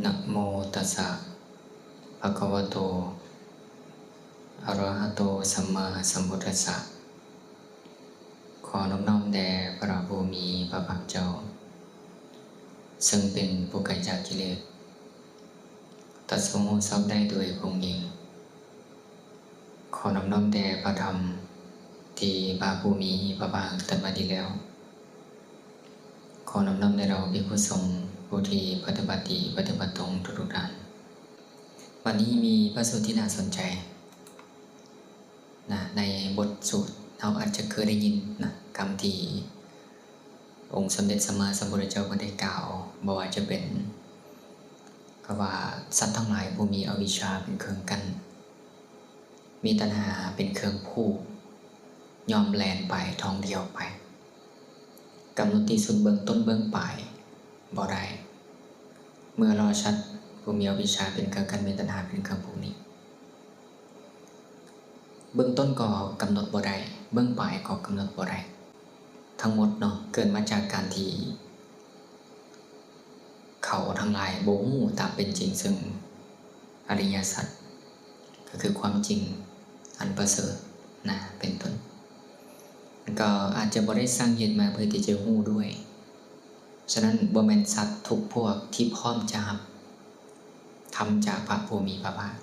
นะโมตัสสะภะคะวะโตอะระหะโตสัมมาสัมพุทธัสสะขอน้อมแด่พระภูมิพระภาคเจ้าซึ่งเป็นผู้ไกลจากกิเลสตรัสรู้ชอบได้โดยพระองค์เองขอน้อมแด่พระธรรมที่พระภูมิพระภาคตรัสมาดีแล้วขอน้อมแด่เราภิกษุสงฆ์ผู้ที่ปฏิบัติดีปฏิบัติตรงทุกๆท่านวันนี้มีพระสูตรที่น่าสนใจนะในบทสูตรเราอาจจะเคยได้ยินนะคำที่องค์สมเด็จสัมมาสัมพุทธเจ้าได้กล่าวบอกว่าจะเป็นก็ว่าสัตว์ทั้งหลายผู้มีอวิชชาเป็นเครื่องกั้นมีตัณหาเป็นเครื่องผูกยอมแลนไปท่องเที่ยวไปกำหนดที่สุดเบื้องต้นเบื้องปลายบ่ได้เมื่อรอชัดผู้มีอวิชชาเป็นเครื่องกั้นมีตัณหาเป็นเครื่องผูกนี้เบื้องต้นก็กำหนดบ่ได้เบื้องปลายก็กำหนดบ่ได้ทั้งหมดเนาะเกิดมาจากการที่เขาทั้งหลายบ่ฮู้ตามเป็นจริงซึ่งอริยสัจก็คือความจริงอันประเสริฐนะเป็นต้นก็อาจจะบ่ได้สร้างเหตุมาเพื่อที่จะฮู้ด้วยฉะนั้นบ่แม่นสัตว์ทุกพวกที่พร้อมจะรับทำจากพระภูมิพระภาค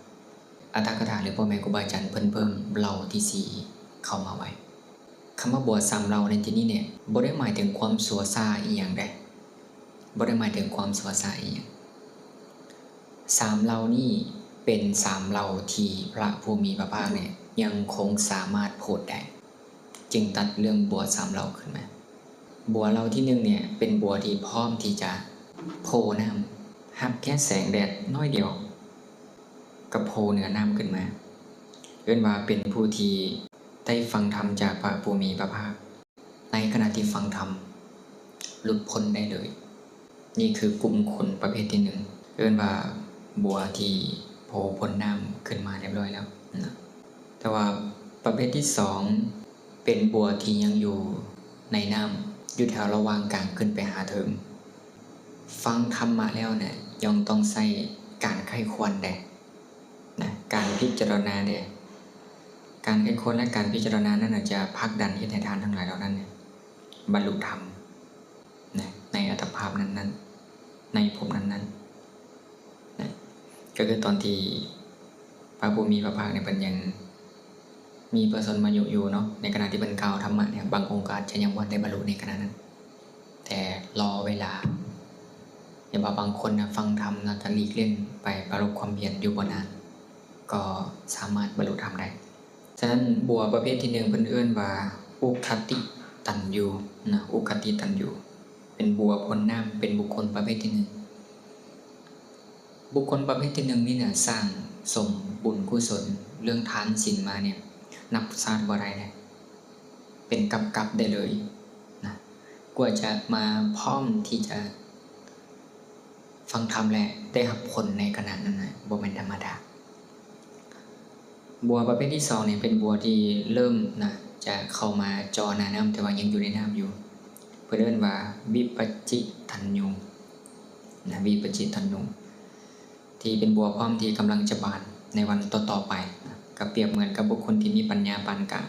อัตถกถาหรือพ่อแม่ครูบาอาจารย์เพิ่มเราที่4เข้ามาไว้คำว่าบวช3เราในที่นี้เนี่ยบ่ได้หมายถึงความสัวซ่าอีหยังใดบ่ได้หมายถึงความสัวซ่าอีหยัง3เรานี่เป็น3เราที่พระภูมิพระภาคเนี่ยยังคงสามารถพูดได้จึงตัดเรื่องบัว3เราขึ้นมาบัวเราที่1เนี่ยเป็นบัวที่พร้อมที่จะโผล่น้ำรับแค่แสงแดดน้อยเดียวก็โผล่เหนือน้ำขึ้นมาเรียกว่าเป็นผู้ที่ได้ฟังธรรมจากพระภูมิพระภาคในขณะที่ฟังธรรมหลุดพ้นได้เลยนี่คือกลุ่มคนประเภทที่1เรียกว่าบัวที่โผล่พ้นน้ำขึ้นมาเรียบร้อยแล้วนะแต่ว่าประเภทที่2เป็นบัวที่ยังอยู่ในน้ำอยู่แถวระหว่างกลางขึ้นไปหาเถิงฟังธรรมะแล้วเนี่ยยังต้องใส่การไข้ควรได้นะการพิจารณาเนี่ยการไข้ควรและการพิจารณานั้นจะผลักดันให้ทานทั้งหลายเหล่านั้นเนี่ยบรรลุธรรมนะในอัตภาพนั้นๆในภพนั้นๆนะก็คือตอนที่พระภูมิพระภาคเนี่ยเป็นยังมีประสนมาอยู่เนาะในขณะที่เป็นกล่าวธรรมะเนี่ยบางองค์ก็อาจจะยังว่าได้บรรลุในขณะนั้นแต่รอเวลาอย่างบางคนนะฟังธรรมนะจะหลีกเลี่ยงไปประรบความเพียรอยู่บนนั้นก็สามารถบรรลุธรรมได้ฉะนั้นบัวประเภทที่1เพิ่นเอิ้นว่าอุคติตัญญูนะอุคติตัญญูเป็นบัวพ้นน้ำเป็นบุคคลประเภทที่1บุคคลประเภทที่1นี่เนี่ยสร้างสมบุญกุศลเรื่องทานศีลมาเนี่ยนับชาติบ่ได้เลยเป็นกับได้เลยนะกว่าจะมาพร้อมที่จะฟังธรรมและได้รับผลในขณะนั้นนะบ่แม่นธรรมดาบัวประเภทที่2เนี่ยเป็นบัวที่เริ่มนะจะเข้ามาจอหน้าน้ำแต่ว่ายังอยู่ในน้ำอยู่เพื่อเรียกว่าวิปัจจิตัญญูนะวิปัจจิตัญญูที่เป็นบัวพร้อมที่กำลังจะบานในวันต่อๆไปนะก็เปรียบเหมือนกับบุคคลที่มีปัญญาปานกลาง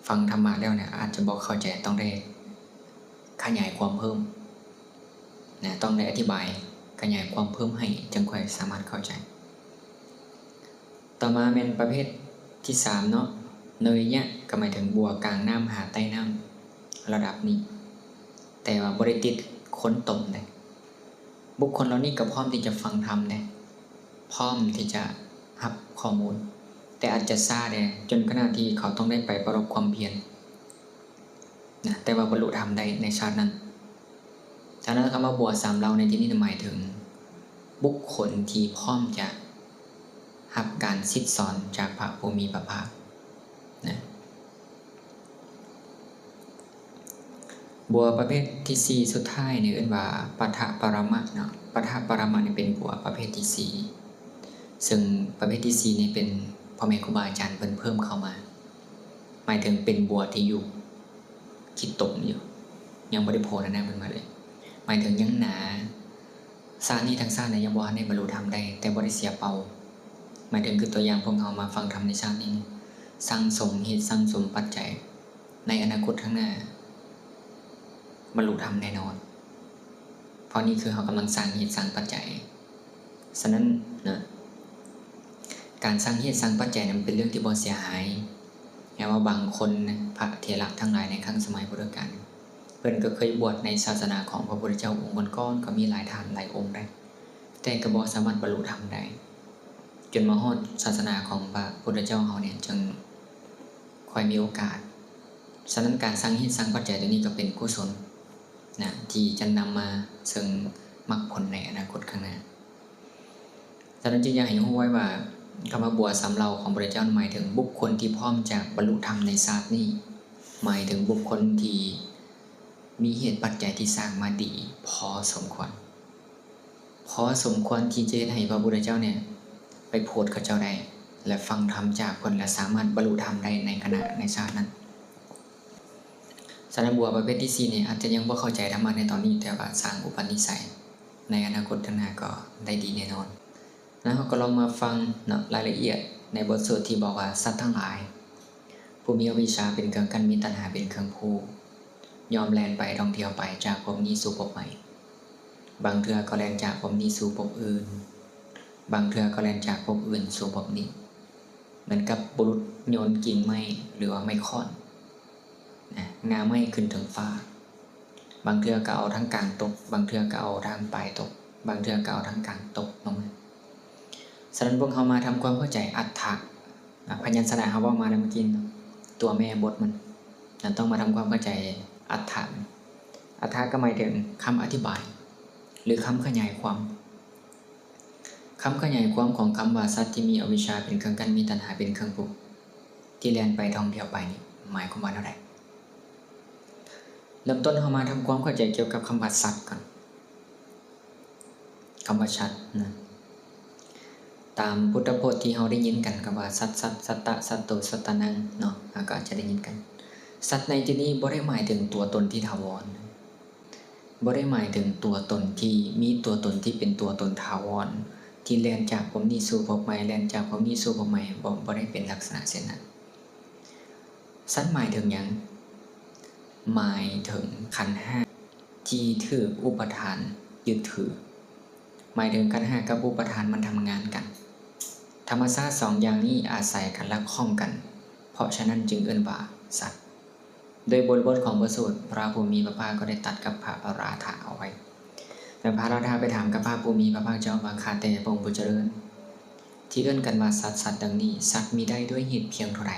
ฟังธรรมะแล้วเนี่ยอาจจะบ่เข้าใจต้องได้ขยายความเพิ่มนะต้องได้อธิบายขยายความเพิ่มให้จึงค่อยสามารถเข้าใจต่อมาเป็นประเภทที่3เนาะเนยเนี่ยก็หมายถึงบัวกลางน้ำหาใต้น้ำระดับนี้แต่ว่าบ่ได้ติดค้นตมได้บุคคลเหล่านี้ก็พร้อมที่จะฟังธรรมได้พร้อมที่จะรับข้อมูลแต่อาจจะซ่าได้จนขณะที่เขาต้องได้ไปประรบความเพียรนะแต่ว่าบรรลุธรรมได้ในชาตินั้นฉะนั้นคำว่าบัว3เราในที่นี้หมายถึงบุคคลที่พร้อมจะรับการซิดสอนจากพระภูมิพระภาคนะบัวประเภทที่4สุดท้ายเนี่ยเรียกว่าปัฏฐปรมัตถ์เนาะปัฏฐปรมัตถ์นี่เป็นบัวประเภทที่4ซึ่งประเภทที่4นี่เป็นพ่อแม่ครูบาอาจารย์เพิ่มเข้ามาหมายถึงเป็นบัวที่อยู่คิดตกอยู่ยังบ่ได้โผล่หน้าเพิ่นมาเลยหมายถึงยังหนา ชาตินี้ทั้งชาติยังบ่ทันได้บรรลุธรรมได้แต่บ่ได้เสียเปล่าหมายถึงคือตัวอย่างพวกเรามาฟังธรรมในชาตินี้สั่งสมเหตุสั่งสมปัจจัยในอนาคตข้างหน้าบรรลุธรรมแน่นอนเพราะนี่คือเรากำลังสร้างเหตุสร้างปัจจัยฉะนั้นนะการสร้างเหตุสร้างปัจจัยนั้นเป็นเรื่องที่บ่เสียหายแม้ว่าบางคนพระเถระทั้งหลายในครั้งสมัยพุทธกาลเพิ่นก็เคยบวชในศาสนาของพระพุทธเจ้าองค์ก่อนๆก็มีหลายท่านหลายองค์ได้แต่ก็บ่สามารถบรรลุธรรมได้จนมาฮอดศาสนาของพระพุทธเจ้าเฮาเนี่ยจึงค่อยมีโอกาสฉะนั้นการสร้างเหตุสร้างปัจจัยตัวนี้ก็เป็นกุศลนะที่จะนำมาซึ่งมรรคผลในอนาคตข้างหน้าฉะนั้นจึงอยากให้รู้ไว้ว่าคำว่าบัวสำเราของพระพุทธเจ้าหมายถึงบุคคลที่พร้อมจะบรรลุธรรมในชาตินี้หมายถึงบุคคลที่มีเหตุปัจจัยที่สร้างมาดีพอสมควรที่จะให้พระพุทธเจ้าเนี่ยไปโพธิกับเจ้าได้และฟังธรรมจากคนและสามารถบรรลุธรรมได้ในขณะในชาตินั้นสารบัวประเภทที่4เนี่ยอาจจะยังบ่เข้าใจธรรมะในตอนนี้แต่ว่าสร้างอุปนิสัยในอนาคตข้างหน้าก็ได้ดีแน่นอนแล้วเราก็ลองมาฟังรายละเอียดในบทสวดที่บอกว่าสัตว์ทั้งหลายผู้มีอวิชชาเป็นเครื่องกั้นมีตัณหาเป็นเครื่องผูกยอมแล่นไปท่องเที่ยวไปจากภพนี้สู่ภพใหม่บางเทื่อก็แล่นจากภพนี้สู่ภพอื่นบางเทื่อก็แล่นจากภพอื่นสู่ภพนี้เหมือนกับบุรุษโยนกิ่งไม้หรือว่าไม้ค้อนงาไม้ขึ้นถึงฟ้าบางเทื่อก็เอาทั้งกลางตกบางเทื่อก็เอาทางปลายตกบางเทื่อก็เอาทั้งกลางตกลงมาฉะนั้นพวกเขามาทำความเข้าใจอัตถะพยัญชนะเขาว่ามาแล้วเมื่อกี้ตัวแม่บทมันต้องมาทำความเข้าใจอัตถะก็หมายถึงคำอธิบายหรือคำขยายความของคำว่าสัตว์ที่มีอวิชชาเป็นเครื่องกั้นมีตัณหาเป็นเครื่องผูกที่แล่นไปท่องเที่ยวไปนี่หมายความว่าเท่าไหร่เริ่มต้นเรามาทำความเข้าใจเกี่ยวกับคำว่าสัตว์ก่อนคำว่าสัตว์นะตามพุทธพจน์ที่เราได้ยินกันกับว่าสัตตะสัตโตสัตตนังเนาะก็อาจจะได้ยินกันสัตว์ในที่นี้บ่ได้หมายถึงตัวตนที่ถาวรบ่ได้หมายถึงตัวตนที่มีตัวตนที่เป็นตัวตนถาวรที่แล่นจากภพนี้สู่ภพใหม่แล่นจากภพนี้สู่ภพใหม่บ่ได้เป็นลักษณะเช่นนั้นสัตว์หมายถึงหยังหมายถึงขันธ์5ที่ถืออุปทานยึดถือหมายถึงขันธ์5กับอุปทานมันทำงานกันธรรมชาติ2อย่างนี้อาศัยกันและคล้องกันเพราะฉะนั้นจึงเอิ้นว่าสัตว์โดยบทของพระสูตรพระผู้มีพระภาคก็ได้ตัดกับพระอราธะเอาไว้แต่พระอราธะไปถามกับพระผู้มีพระภาคเจ้าว่าข้าแต่พระองค์ผู้เจริญที่เอิ้นกันว่าสัตว์ดังนี้สัตว์มีได้ด้วยเหตุเพียงเท่าใด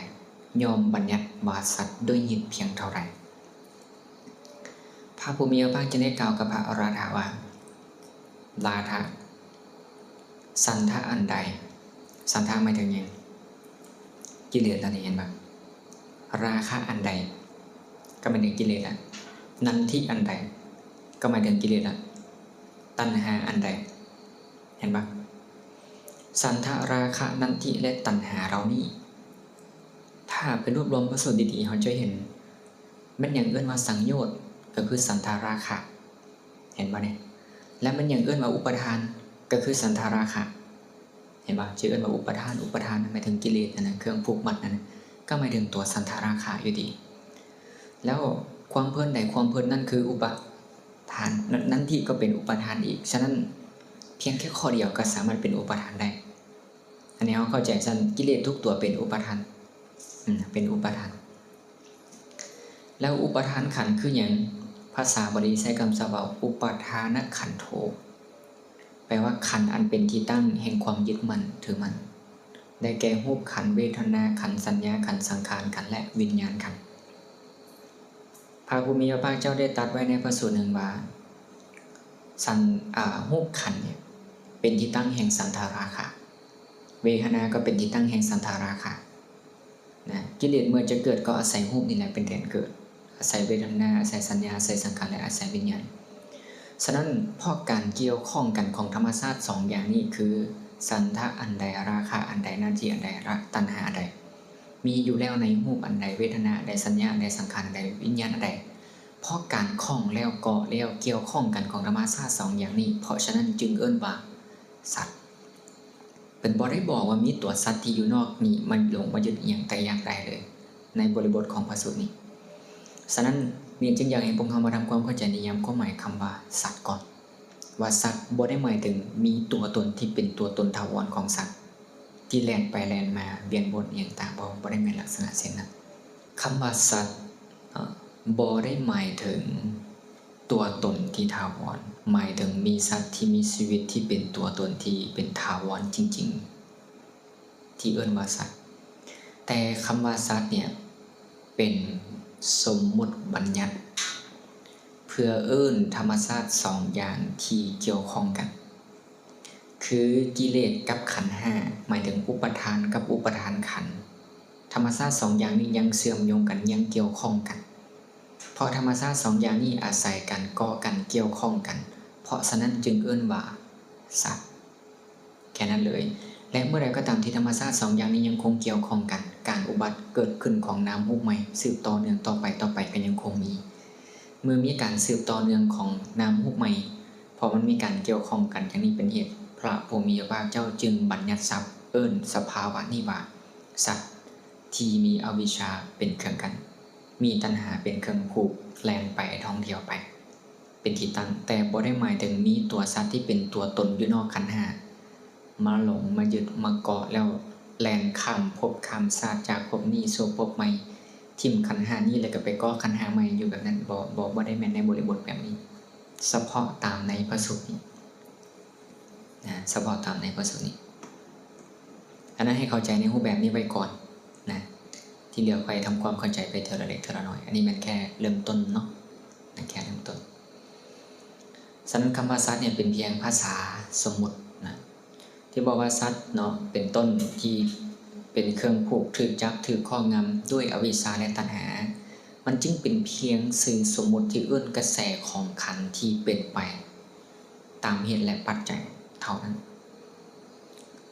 ยอมบัญญัติว่าสัตว์ด้วยเหตุเพียงเท่าใดพระผู้มีพระภาคจะได้กล่าวกับพระอราธะว่าลาทะสันทะอันใดสันทะหมายถึงยังกิเลสนั่นเองแบบราคะอันใดก็หมายถึงกิเลสละนันทิอันใดก็หมายถึงกิเลสละตัณหาอันใดเห็นปะสันทะราคะนันทิและตัณหาเรานี่ถ้าเป็นรวบรวมพระสูตรดีๆเขาจะเห็นมันอย่างเอื้อนว่าสังโยชน์ก็คือสันทาราคะเห็นปะเนี่ยและมันอย่างเอื้อนว่าอุปทานก็คือสันทาราคะเห็นปะชื่อเอื้อนว่าอุปทานหมายถึงกิเลสนะเครื่องผูกมัดนั่นก็หมายถึงตัวสันทาราคะอยู่ดีแล้วความเพลินใดความเพลินนั่นคืออุปทานนั่นที่ก็เป็นอุปทานอีกฉะนั้นเพียงแค่ข้อเดียวก็สามารถเป็นอุปทานได้อันนี้เขาเข้าใจสั้นกิเลสทุกตัวเป็นอุปทานเป็นอุปทานแล้วอุปทานขันธ์คืออย่างภาษาบาลีใช้คำศัพท์ว่าอุปทานขันโธแปลว่าขันธ์อันเป็นที่ตั้งแห่งความยึดมั่นถือมั่นได้แก่รูปขันธ์เวทนาขันธ์สัญญาขันธ์สังขารขันธ์และวิญญาณขันธ์พระผู้มีพระภาคเจ้าได้ตรัสไว้ในพระสูตรหนึ่งว่ารูปขันธ์เนี่ยเป็นที่ตั้งแห่งสันทาราคะเวทนาก็เป็นที่ตั้งแห่งสันทาราคะนะกิเลสเมื่อจะเกิดก็อาศัยรูปนี่แหละเป็นแดนเกิดอาศัยเวทนาอาศัยสัญญาอาศัยสังขารและอาศัยวิญญาณฉะนั้นเพราะการเกี่ยวข้องกันของธรรมชาติ2อย่างนี้คือสันทะอันใดราคะอันใดนันทิอันใดตัณหาอันใดมีอยู่แล้วในรูปอันใดเวทนาอันใดสัญญาอันใดสังขารอันใดวิญญาณอันใด เพราะการคล้องแล้วเกาะแล้วเกี่ยวข้องกันของธรรมชาติ2อย่างนี้เพราะฉะนั้นจึงเอิ้นว่าสัตว์เป็นบ่ได้บอกว่ามีตัวสัตว์ที่อยู่นอกนี้มันหลงมายึดอย่างแต่อย่างใดเลยในบริบทของพระสูตรนี้ฉะนั้นมีจึงอยากให้พวกเรามาทำความเข้าใจนิยามความหมายคำว่าสัตว์ก่อนว่าสัตว์บ่ได้หมายถึงมีตัวตนที่เป็นตัวตนถาวรของสัตว์ที่แล่นไปแล่นมาเวียนวนอย่างต่างบ่ได้มีลักษณะเช่นนั้นคำว่าสัตว์บ่ได้หมายถึงตัวตนที่ถาวรหมายถึงมีสัตว์ที่มีชีวิตที่เป็นตัวตนที่เป็นถาวรจริงๆที่เอิ้นว่าสัตว์แต่คำว่าสัตว์เนี่ยเป็นสมมุติบัญญัติเพื่อเอิ้นธรรมชาติ2อย่างที่เกี่ยวข้องกันคือกิเลสกับขันธ์5หมายถึงอุปทานกับอุปทานขันธ์ธรรมชาติ2อย่างนี้ยังเชื่อมโยงกันยังเกี่ยวข้องกันเพราะธรรมชาติ2อย่างนี้อาศัยกันก่อกันเกี่ยวข้องกันเพราะฉะนั้นจึงเอิ้นว่าสัตว์แค่นั้นเลยและเมื่อใดก็ตามที่ธรรมชาติ2อย่างนี้ยังคงเกี่ยวข้องกันการอุบัติเกิดขึ้นของน้ำมุกใหม่สืบต่อเนื่องต่อไปก็ยังคงมีเมื่อมีการสืบต่อเนื่องของน้ำมุกใหม่พอมันมีการเกี่ยวข้องกันอย่างนี้เป็นเหตุพระผู้มีพระภาคเจ้าจึงบัญญัติศัพท์เอิ้นสภาวะนี้ว่าสัตว์ที่มีอวิชชาเป็นเครื่องกันมีตัณหาเป็นเครื่องผูกแล่นไปท่องเที่ยวไปเป็นที่ตั้งแต่บ่ได้หมายถึงมีตัวสัตว์ที่เป็นตัวตนอยู่นอกขันธ์5มาหลงมายึดมาเกาะแล้วแล่นข้ามภพข้ามชาติจากภพนี้สู่ภพใหม่ทิ่มขันธ์5นี้แล้วก็ไปเกาะขันธ์5ใหม่อยู่แบบนั้นบ่ได้แม่นในบริบทแบบนี้เฉพาะตามในพระสูตรนี้นะเฉพาะตามในพระสูตรนี้อันนั้นให้เข้าใจในรูปแบบนี้ไว้ก่อนนะที่เหลือไปทำความเข้าใจไปเท่าละเล็กเท่าละน้อยอันนี้มันแค่เริ่มต้นเนาะมันแค่เริ่มต้นฉะนั้นคำว่าสัตว์เนี่ยเป็นเพียงภาษาสมมุตินะที่บอกว่าสัตว์เนาะเป็นต้นที่เป็นเครื่องผูกถือจับถือข้องำด้วยอวิชชาและตัณหามันจึงเป็นเพียงสื่อสมมุติที่เอื้อนกระแสของขันธ์ที่เป็นไปตามเหตุและปัจจัยเท่านั้น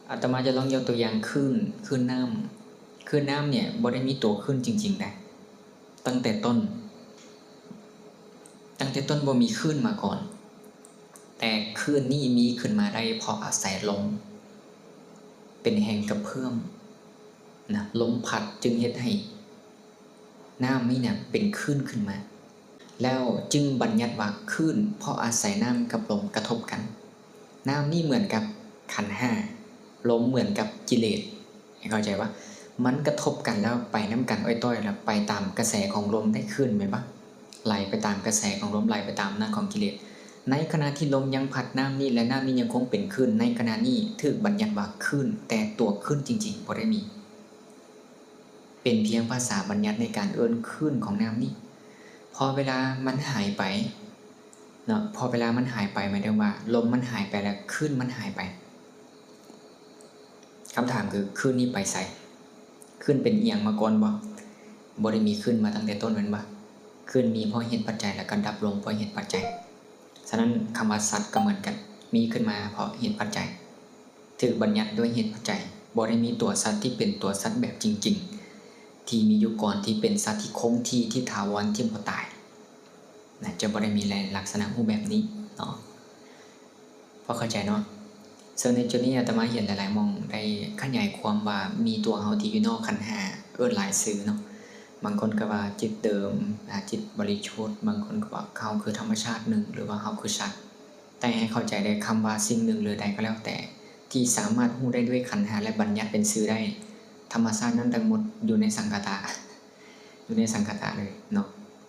อาตมาจะลองยกตัวอย่างคลื่นน้ำเนี่ยบ่ได้มีตัวคลื่นจริงๆนะตั้งแต่ต้นบ่มีคลื่นมาก่อนแต่คลื่นนี้มีขึ้นมาได้เพราะอาศัยลมเป็นแห่งกระเพื่อมนะลมพัดจึงเฮ็ดให้น้ำนี่เนี่ยเป็นคลื่นขึ้นมาแล้วจึงบัญญัติว่าคลื่นเพราะอาศัยน้ำกับลมกระทบกันน้ำนี่เหมือนกับขันธ์5ลมเหมือนกับกิเลสให้เข้าใจว่ามันกระทบกันแล้วไปน้ำกันอ้อยต้อยแล้วไปตามกระแสของลมได้ขึ้นไหมปะไหลไปตามกระแสของลมไหลไปตามหน้าของกิเลสในขณะที่ลมยังพัดน้ำนี่และน้ำนี่ยังคงเป็นคลื่นในขณะนี้ถูกบัญญัติว่าคลื่นแต่ตัวคลื่นจริงๆบ่ได้มีเป็นเพียงภาษาบัญญัติในการเอิ้นคลื่นของน้ำนี่พอเวลามันหายไปเนาะพอเวลามันหายไปหมายถึงว่าลมมันหายไปแล้วคลื่นมันหายไปคำถามคือคลื่นนี้ไปไสคลื่นเป็นเอียงมาก่อนบ่ได้มีคลื่นมาตั้งแต่ต้นแม่นบ่คลื่นมีเพราะเหตุปัจจัยแล้วก็ดับลงเพราะเหตุปัจจัยฉะนั้นคำว่าสัตว์ก็เหมือนกันมีขึ้นมาเพราะเหตุปัจจัยถูกบัญญัติด้วยเหตุปัจจัยบ่ได้มีตัวสัตว์ที่เป็นตัวสัตว์แบบจริงๆที่มีอยู่ก่อนที่เป็นสัตว์ที่คงที่ถาวรที่บ่ตายนะจะบ่ได้มีลักษณะรูปแบบนี้เนาะพอเข้าใจเนาะซึ่งในจุดนี้อาตมาเห็นหลายๆมองได้ขยายความว่ามีตัวเฮาที่อยู่นอกขันธ์5เอิ้นหลายชื่อเนาะบางคนก็ว่าจิตเดิมจิตบริสุทธิ์บางคนก็ว่าเขาคือธรรมชาติหนึ่งหรือว่าเขาคือสัตว์แต่ให้เข้าใจได้คำว่าสิ่งหนึ่งหรือใดก็แล้วแต่ที่สามารถรู้ได้ด้วยขันธ์5และบัญญัติเป็นชื่อได้ธรรมชาตินั้นทั้งหมดอยู่ในสังขตาเลยเนาะ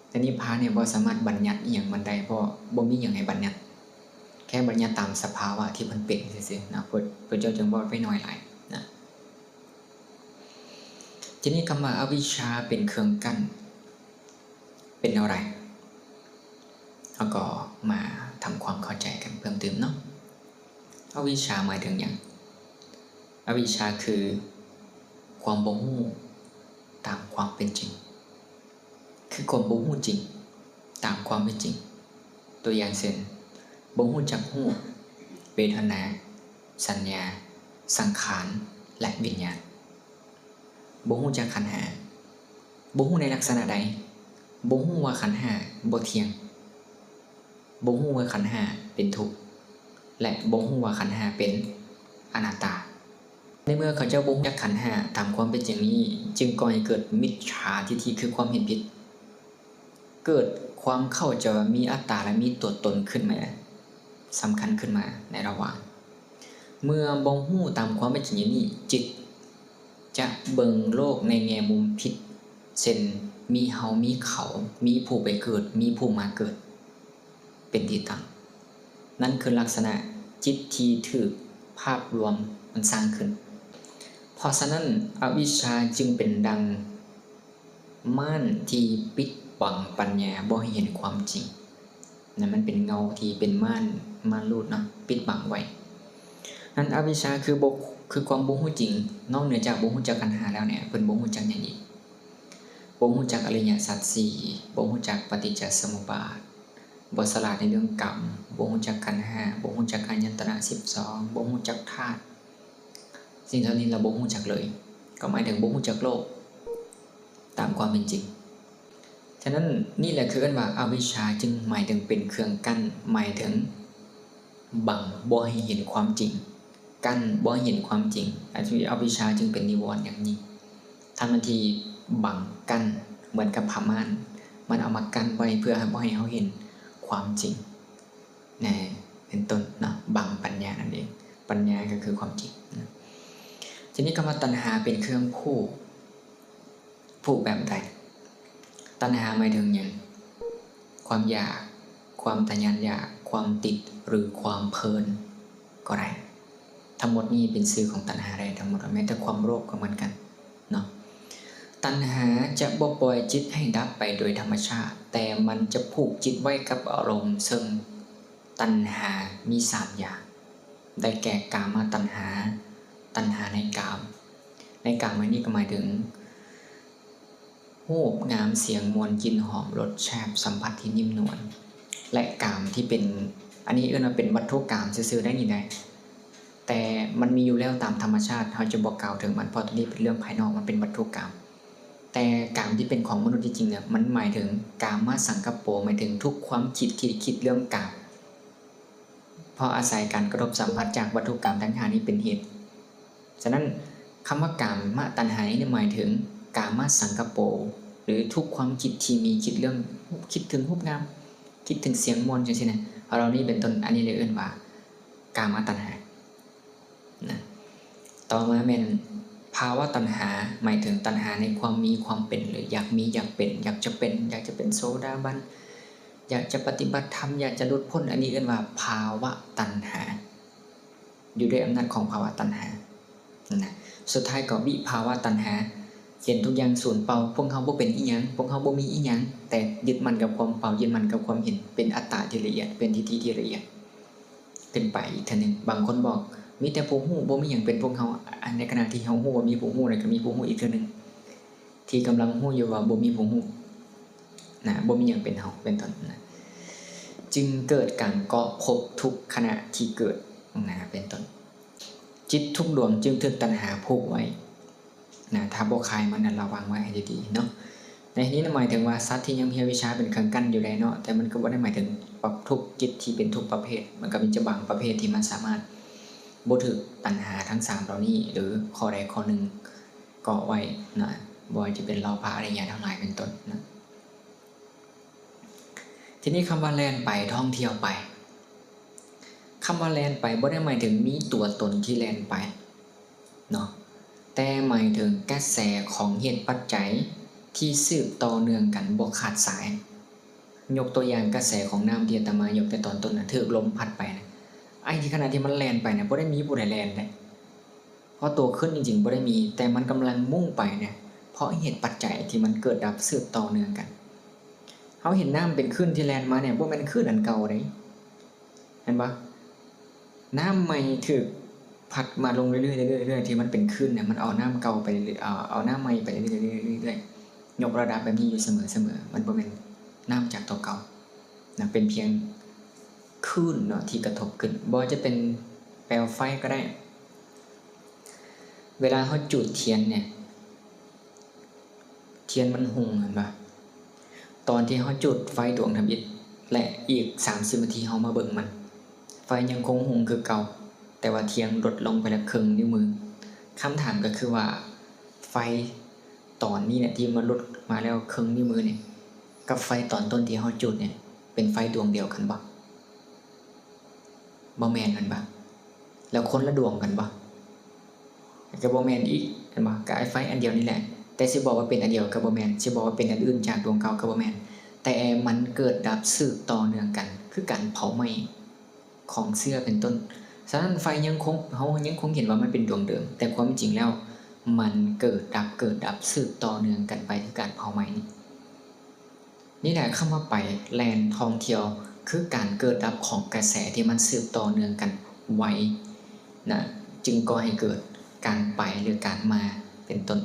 แต่นิพพานเนี่ยบ่สามารถบัญญัติอีหยังมันได้เพราะบ่มีหยังให้บัญญัติแค่บัญญัติตามสภาวะที่มันเป็นซื่อๆนะพระเจ้าจึงบ่ไปน้อยหลายนะทีนี้คำว่าอวิชชาเป็นเครื่องกั้นเป็นอะไรแล้วก็มาทำความเข้าใจกันเพิ่มเติมเนาะอวิชชาหมายถึงอย่างอวิชชาคือความบ่รู้ตามความเป็นจริงคือความบ่รู้จริงตามความเป็นจริงตัวอย่างเช่นบ่รู้จักรู้เวทนาสัญญาสังขารและวิญญาณบ่รู้จักขันธ์5บ่รู้ในลักษณะใด บ่ฮู้ว่าขันธ์ห้าบ่เที่ยงบ่ฮู้ว่าขันธ์ห้าเป็นทุกข์และบ่ฮู้ว่าขันธ์ห้าเป็นอนัตตาในเมื่อเขาเจ้าบ่รู้จักขันธ์ห้าตามความเป็นจริงนี้จึงก่อให้เกิดมิจฉาทิฏฐิคือความเห็นผิดเกิดความเข้าใจว่ามีอัตตาและมีตัวตนขึ้นมาสำคัญขึ้นมาในระหว่างเมื่อบ่ฮู้ตามความเป็นจริงนี้จิตจะเบิ่งโลกในแง่มุมผิดเช่นมีเฮามีเขามีผู้ไปเกิดมีผู้มาเกิดเป็นที่ตั้งนั่นคือลักษณะจิตที่ถูกภาพรวมมันสร้างขึ้นเพราะฉะนั้นอวิชชาจึงเป็นดังม่านที่ปิดบังปัญญาบ่ให้เห็นความจริงนั่นมันเป็นเงาที่เป็นม่านรูดเนาะปิดบังไว้นั้นอวิชชาคือความบ่รู้จริงนอกเหนือจากบ่รู้จักขันธ์ห้าแล้วเนี่ยเพิ่นบ่รู้จักหยังอีกบ่รู้จักอริยสัจ4บ่รู้จักปฏิจจสมุปบาทบ่ฉลาดในเรื่องกรรมบ่รู้จักขันธ์ห้าบ่รู้จักอายตนะ12บ่รู้จักธาตุสิ่งเหล่านี้เราบ่รู้จักเลยก็หมายถึงบ่รู้จักโลกตามความเป็นจริงฉะนั้นนี่แหละคือว่าอวิชชาจึงหมายถึงเป็นเครื่องกั้นหมายถึงบังบ่ให้เห็นความจริงกั้นบ่ให้เห็นความจริงอวิชชาจึงเป็นนิวรณ์อย่างนี้ทำหน้าที่บังกั้นเหมือนกับผ้าม่านมันเอามากั้นไว้เพื่อให้บ่ให้เขาเห็นความจริงนะเป็นต้นเนาะบังปัญญานั่นเองปัญญาก็คือความจริงนะทีนี้คำว่าตัณหาเป็นเครื่องผูกแบบใดตัณหาหมายถึงอย่างความอยากความทะยานอยากความติดหรือความเพลินก็ได้ทั้งหมดนี้เป็นชื่อของตัณหาได้ทั้งหมดแม้แต่ความโลภก็เหมือนกันเนาะตัณหาจะบ่ปล่อยจิตให้ดับไปโดยธรรมชาติแต่มันจะผูกจิตไว้กับอารมณ์ซึ่งตัณหามี3อย่างได้แก่กามตัณหาตัณหาในกามอันนี้ก็หมายถึงรูปงามเสียงมวลกลิ่นหอมรสแซ่บสัมผัสที่นิ่มนวลและกามที่เป็นอันนี้ว่าเป็นวัตถุกามซื่อๆได้นี่ได้แต่มันมีอยู่แล้วตามธรรมชาติเราจะบอกกล่าวถึงมันเพราะตัวนี้เป็นเรื่องภายนอกมันเป็นวัตถุกามแต่กามที่เป็นของมนุษย์จริงๆเนี่ยมันหมายถึงกามสังกัปโปหมายถึงทุกความคิดเรื่องกามเพราะอาศัยการกระทบสัมผัสจากวัตถุกรรมทั้ง5นี้เป็นเหตุฉะนั้นคำว่ากามตัณหานี้หมายถึงกามสังกัปโปหรือทุกความคิดที่มีคิดเรื่องคิดถึงรูปงามคิดถึงเสียงมวลจังซี่นะเรานี่เป็นต้นอันนี้เลยเอิ้นว่ากามตัณหานะต่อมาเป็นภาวะตัณหาหมายถึงตัณหาในความมีความเป็นหรืออยากมีอยากเป็นอยากจะเป็นโสดาบันอยากจะปฏิบัติธรรมอยากจะหลุดพ้นอันนี้เรียกว่าภาวะตัณหาอยู่ด้วยอำนาจของภาวะตัณหานะสุดท้ายก็วิภาวะตัณหาเห็นทุกอย่างสูญเปล่าพวกเขาบ่เป็นอีหยังพวกเขาบ่มีอีหยังแต่ยึดมั่นกับความเปล่ายึดมั่นกับความเห็นเป็นอัตตาที่ละเอียดเป็นทิฏฐิที่ละเอียดเป็นไปอีกทีนึงบางคนบอกมีแต่ผู้ฮู้บ่มีหยังเป็นพวกเขาในขณะที่เฮาฮู้ว่ามีผู้ฮู้แล้วก็มีผู้ฮู้อีกเทื่อนึงที่กำลังฮู้อยู่ว่าบ่มีผู้ฮู้นะบ่มีหยังเป็นเฮาเป็นต้นนะจึงเกิดการเกาะพบทุกขณะที่เกิดนะเป็นต้นจิตทุกดวงจึงถูกตัณหาผูกไว้นะถ้าบ่คลายมันระวังไว้ให้ดีๆเนาะในที่นี้หมายถึงว่าสัตว์ที่ยังมีอวิชชาเป็นเครื่องกั้นอยู่ได้เนาะแต่มันก็บ่ได้หมายถึงทุกจิตที่เป็นทุกประเภทมันก็มีจะบางประเภทที่มันสามารถบ่ถูกตัณหาทั้ง3เหล่านี้หรือข้อใดข้อหนึ่งเกาะไว้นะบ่ว่าจะเป็นเราพระอริยะทั้งหลายเป็นต้นนะทีนี้คำว่าแล่นไปท่องเที่ยวไปคำว่าแล่นไปบ่ได้หมายถึงมีตัวตนที่แล่นไปเนาะแต่หมายถึงกระแสของเหตุปัจจัยที่สืบต่อเนื่องกันบ่ขาดสายยกตัวอย่างกระแสของน้ำที่อาตมายกแต่ตอนต้นน่ะถูกลมพัดไปนะไอ้ที่ขณะที่มันแล่นไปเนี่ยบ่ได้มีผู้ใดแล่นได้เพราะตัวขึ้นจริงๆบ่ได้มีแต่มันกำลังมุ่งไปเนี่ยเพราะเหตุปัจจัยที่มันเกิดดับสืบต่อเนื่องกันเฮาเห็นน้ำเป็นคลื่นที่แล่นมาเนี่ยบ่แม่นคลื่นอันเก่าเด้เห็นบ่น้ำใหม่ถูกพัดมาลงเรื่อยๆที่มันเป็นคลื่นเนี่ยมันเอาน้ำเก่าไปเรื่อยเอาน้ำใหม่ไปเรื่อยๆยกระดับแบบนี้อยู่เสมอมันบ่แม่นน้ำจากตัวเก่านะเป็นเพียงคลื่นเนาะที่กระทบขึ้นบ่จะเป็นแปลวไฟก็ได้เวลาเฮาจุดเทียนเนี่ยเทียนมันหุงเห็นป่ะต ตอนที่เฮาจุดไฟดวงทำอิฐและอีก30นาทีเฮามาเบิ่งมันไฟยังคงหุงคือเก่าแต่ว่าเทียงลดลงไปละครึ่งนิ้วมือคำถามก็คือว่าไฟตอนนี้เนี่ยที่มันลดมาแล้วครึ่งนิ้วมือเนี่ยกับไฟตอนต้นที่เฮาจุดเนี่ยเป็นไฟดวงเดียวกันบ่แม่นกันบ่แล้วคนละดวงกันบ่ก็บ่แม่นอีกเห็นบ่ก็ไอ้ไฟอันเดียวนี่แหละแต่สิบอกว่าเป็นอันเดียวก็บ่แม่นสิบอกว่าเป็นอันอื่นจากดวงเก่าก็บ่แม่นแต่มันเกิดดับสืบต่อเนื่องกันคือการเผาไหม้ของเสื้อเป็นต้นฉะนั้นไฟยังคงเห็นว่ามันเป็นดวงเดิมแต่ความจริงแล้วมันเกิดดับสืบต่อเนื่องกันไปคือการเผาไหม้นี่แหละเข้ามาไปแลนท่องเที่ยวคือการเกิดดับของกระแสที่มันสืบต่อเนื่องกันไว้นะจึงก่อให้เกิดการไปหรือการมาเป็นต้น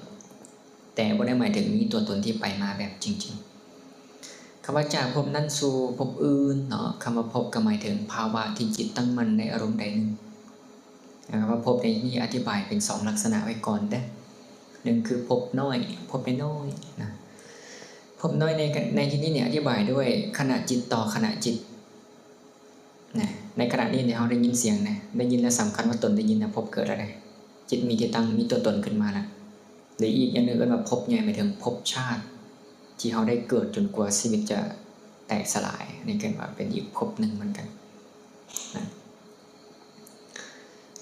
แต่บ่ได้หมายถึงมีตัวตนที่ไปมาแบบจริงๆคำว่าจากภพนั้นสู่ภพอื่นเนาะคำว่าภพก็หมายถึงภาวะที่จิตตั้งมั่นในอารมณ์ใดหนึ่งนะครับว่าภพในนี้อธิบายเป็น2ลักษณะไว้ก่อนเด้อหนึ่งคือภพน้อยภพน้อยนะภพน้อยในที่นี้เนี่ยอธิบายด้วยขณะจิตต่อขณะจิตนะในขณะนี้เนี่ยเราได้ยินเสียงนะได้ยินแล้วสำคัญว่าตนได้ยินนะภพเกิดอะไรจิตมีที่ตั้งมีตัวตนขึ้นมาแล้วหรืออีกอย่างหนึ่งก็แบบภพใหญ่หมายถึงภพชาติที่เขาได้เกิดจนกว่าชีวิตจะแตกสลายนี่เกิดว่าเป็นอีกภพหนึ่งเหมือนกันนะ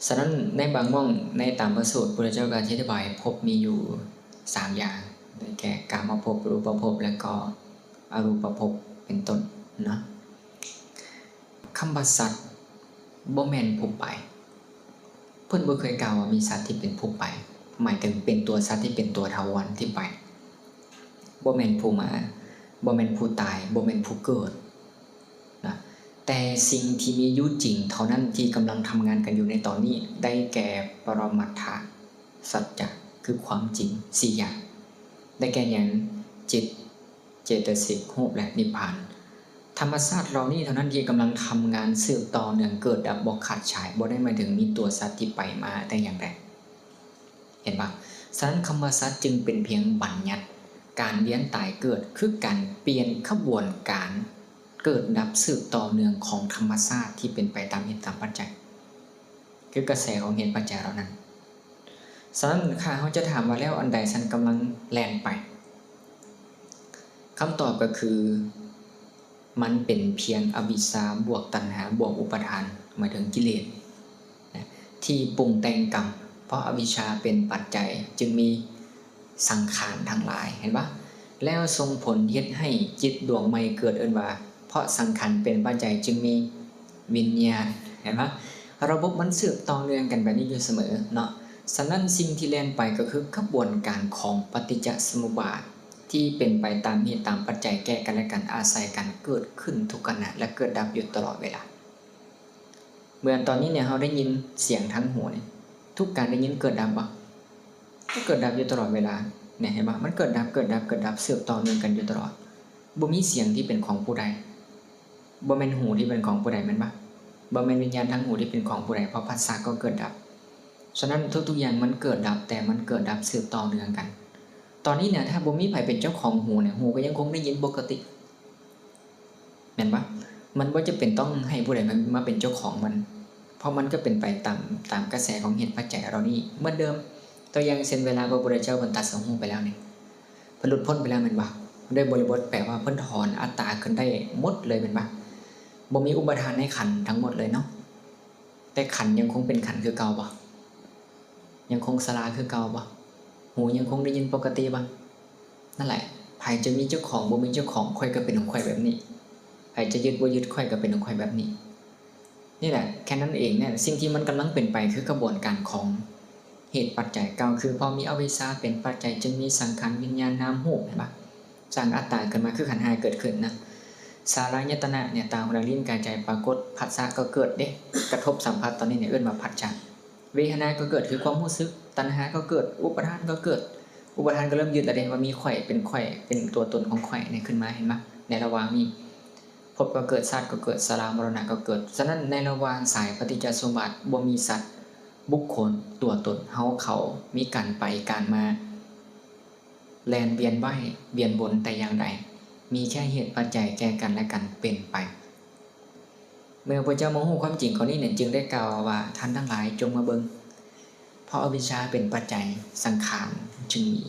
ฉะนั้นในบางม่องในตามพระสูตรพระเจ้าการอธิบายภพมีอยู่3อย่างได้แก่กามภพรูปภพและก็อรูปภพเป็นต้นนะคำว่าสัตว์บ่แม่นผู้ไปเพิ่นบ่เคยกล่าวว่ามีสัตว์ที่เป็นผู้ไปหมายถึงเป็นตัวสัตว์ที่เป็นตัวถาวรที่ไปบ่แม่นผู้มาบ่แม่นผู้ตายบ่แม่นผู้เกิดนะแต่สิ่งที่มีอยู่จริงเท่านั้นที่กำลังทำงานกันอยู่ในตอนนี้ได้แก่ปรมัตถะสัจจะคือความจริง4อย่างได้แก่อย่างจิตเจตสิกรูปและนิพพานธรรมชาติเรานี่เท่านั้นที่กำลังทำงานสืบต่อเนื่องเกิดดับบ่ขาดฉายบ่ได้หมายถึงมีตัวสัตว์ที่ไปมาแต่อย่างใดเห็นปะฉะนั้นคำว่าสัตว์จึงเป็นเพียงบัญญัติการเวียนตายเกิดคือการเปลี่ยนขบวนการเกิดดับสืบต่อเนื่องของธรรมชาติที่เป็นไปตามเหตุตามปัจจัยคือกระแสของเหตุปัจจัยเหล่านั้นฉะนั้นข้าเขาจะถามว่าแล้วอันใดฉันกำลังแล่นไปคำตอบก็คือมันเป็นเพียงอวิชชาบวกตัณหาบวกอุปทานหมายถึงกิเลสที่ปรุงแต่งกรรมเพราะอวิชชาเป็นปัจจัยจึงมีสังขารทั้งหลายเห็นปะแล้วส่งผลเฮ็ดให้จิตดวงใหม่เกิดเอิ้นว่าเพราะสังขารเป็นปัจจัยจึงมีวิญญาณเห็นปะระบบมันสืบต่อเนื่องกันแบบนี้อยู่เสมอเนาะฉะนั้นสิ่งที่แล่นไปก็คือกระบวนการของปฏิจจสมุปบาทที่เป็นไปตามเหตุตามปัจจัยแก้กันและกันอาศัยกันเกิดขึ้นทุกขณะและเกิดดับอยู่ตลอดเวลาเหมือนตอนนี้เนี่ยเราได้ยินเสียงทั้งหูเนี่ยทุกการได้ยินเกิดดับบ่ก็เกิดดับอยู่ตลอดเวลาเนี่ยเห็นบ่มันเกิดดับสืบต่อเนื่องกันอยู่ตลอดบ่มีเสียงที่เป็นของผู้ใดบ่แม่นหูที่เป็นของผู้ใดแม่นบ่บ่แม่นวิญญาณทั้งหูที่เป็นของผู้ใดเพราะผัสสะก็เกิดดับฉะนั้นทุกๆอย่างมันเกิดดับแต่มันเกิดดับสืบต่อเนื่องกันตอนนี้เนี่ยถ้าบ่มีไผเป็นเจ้าของหูเนี่ยหูก็ยังคงได้ยินปกติแม่นบ่มันบ่จะเป็นต้องให้ผู้ใดมาเป็นเจ้าของมันเพราะมันก็เป็นไปตามกระแสของเหตุปัจจัยเรานี่เหมือนเดิมตัวอย่างเช่นเวลาพระพุทธเจ้าเพิ่นตัดสหูไปแล้วเนี่ยเพิ่นหลุดพ้นไปแล้วแม่นบ่ด้วยบริบทแปลว่าเพิ่นถอนอัตตาขึ้นได้หมดเลยแม่นบ่บ่มีอุปทานในขันธ์ทั้งหมดเลยเนาะแต่ขันธ์ยังคงเป็นขันธ์คือเก่าบ่ยังคงสลาคือเก่าบ่หูยังคงได้ยินปกติบ่นั่นแหละไผจะมีเจ้าของบ่มีเจ้าของค่อยก็เป็นของค่อยแบบนี้ไผจะยึดบ่ยึดค่อยก็เป็นของค่อยแบบนี้นี่แหละแค่นั้นเองเนี่ยสิ่งที่มันกำลังเป็นไปคือกระบวนการของเหตุปัจจัยเก่าคือพอมีอวิชชาเป็นปัจจัยจึงมีสังขารวิญญาณนามรูปเห็นปะสร้างอัตตาขึ้นมาคือขันธ์5เกิดขึ้นนะสาลายตนะเนี่ยตาหูจมูกลิ้นกายใจปรากฏผัสสะก็เกิดเด้กระทบสัมผัสตอนนี้เนี่ยเอิ้นว่าผัสสะเวทนาก็เกิดคือความรู้สึกตัณหาก็เกิดอุปทานก็เกิดอุปทานก็เริ่มยึดแล้วเด้ว่ามีข่อยเป็นตัวตนของข่อยเนี่ยขึ้นมาเห็นปะในระหว่างนี้ภพก็เกิดชาติก็เกิดชรามรณะก็เกิดฉะนั้นในระหว่างสายปฏิจจสมุปบาทบ่มีสัตว์บุคคลตัวตนเฮาเขามีการไปการมาแล่นเวียนว่ายเวียนวนแต่อย่างใด มีแค่เหตุปัจจัยแก่กันและกันเป็นไปเมื่อพระเจ้ามองหูความจริงข้อนี้เนี่ยจึงได้กล่าวว่าท่านทั้งหลายจงมาเบิ่งเพราะอวิชชาเป็นปัจจัยสังขารจึงมี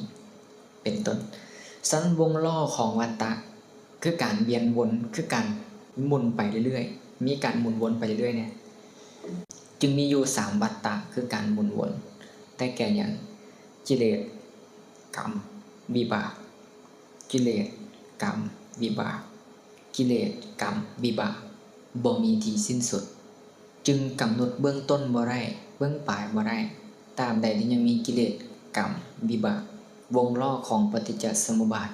เป็นต้นสันวงล้อของวัฏฏะคือการเวียนวนคือการหมุนไปเรื่อยๆมีการหมุนวนไปเรื่อยๆเนี่ยจึงมีอยู่3วัฏฏะคือการหมุนวนได้แก่อย่างกิเลสกรรมวิบากกิเลสกรรมวิบากกิเลสกรรมวิบากบ่มีที่สิ้นสุดจึงกำหนดเบื้องต้นบ่ได้เบื้องปลายบ่ได้ตามใดที่ยังมีกิเลสกรรมวิบากวงล้อของปฏิจจสมุปบาท